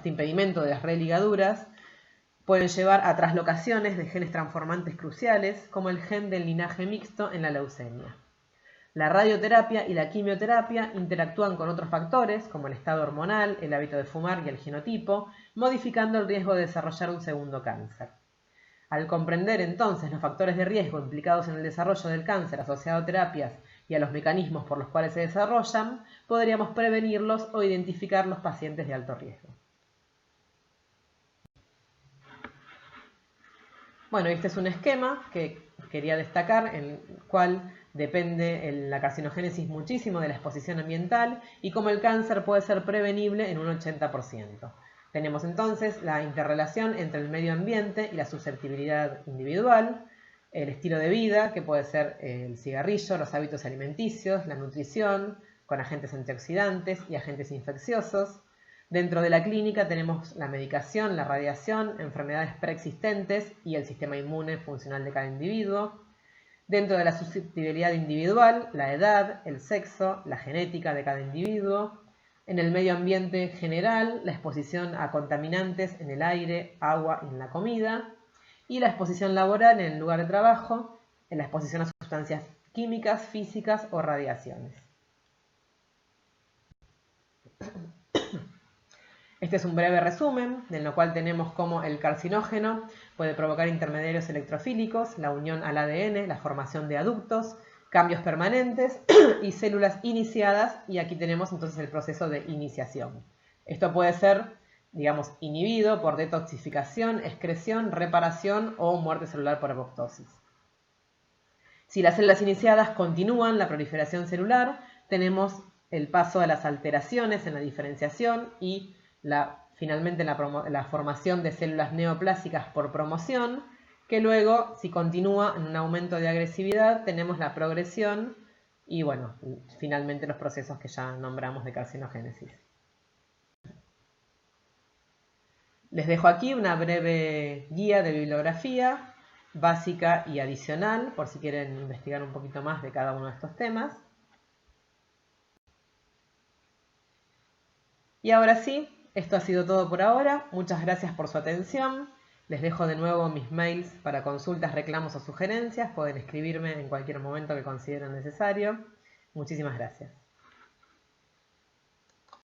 impedimento de las religaduras, pueden llevar a traslocaciones de genes transformantes cruciales, como el gen del linaje mixto en la leucemia. La radioterapia y la quimioterapia interactúan con otros factores, como el estado hormonal, el hábito de fumar y el genotipo, modificando el riesgo de desarrollar un segundo cáncer. Al comprender entonces los factores de riesgo implicados en el desarrollo del cáncer asociado a terapias y a los mecanismos por los cuales se desarrollan, podríamos prevenirlos o identificar los pacientes de alto riesgo. Bueno, este es un esquema que quería destacar, en el cual depende la carcinogénesis muchísimo de la exposición ambiental y cómo el cáncer puede ser prevenible en un 80%. Tenemos entonces la interrelación entre el medio ambiente y la susceptibilidad individual, el estilo de vida, que puede ser el cigarrillo, los hábitos alimenticios, la nutrición, con agentes antioxidantes y agentes infecciosos. Dentro de la clínica tenemos la medicación, la radiación, enfermedades preexistentes y el sistema inmune funcional de cada individuo. Dentro de la susceptibilidad individual, la edad, el sexo, la genética de cada individuo. En el medio ambiente general, la exposición a contaminantes en el aire, agua y en la comida. Y la exposición laboral en el lugar de trabajo, en la exposición a sustancias químicas, físicas o radiaciones. Este es un breve resumen, en lo cual tenemos cómo el carcinógeno puede provocar intermediarios electrofílicos, la unión al ADN, la formación de aductos, cambios permanentes y células iniciadas, y aquí tenemos entonces el proceso de iniciación. Esto puede ser, digamos, inhibido por detoxificación, excreción, reparación o muerte celular por apoptosis. Si las células iniciadas continúan la proliferación celular, tenemos el paso a las alteraciones en la diferenciación y finalmente la formación de células neoplásicas por promoción, que luego, si continúa en un aumento de agresividad, tenemos la progresión y, bueno, finalmente los procesos que ya nombramos de carcinogénesis. Les dejo aquí una breve guía de bibliografía básica y adicional, por si quieren investigar un poquito más de cada uno de estos temas. Y ahora sí, esto ha sido todo por ahora. Muchas gracias por su atención. Les dejo de nuevo mis mails para consultas, reclamos o sugerencias. Pueden escribirme en cualquier momento que consideren necesario. Muchísimas gracias.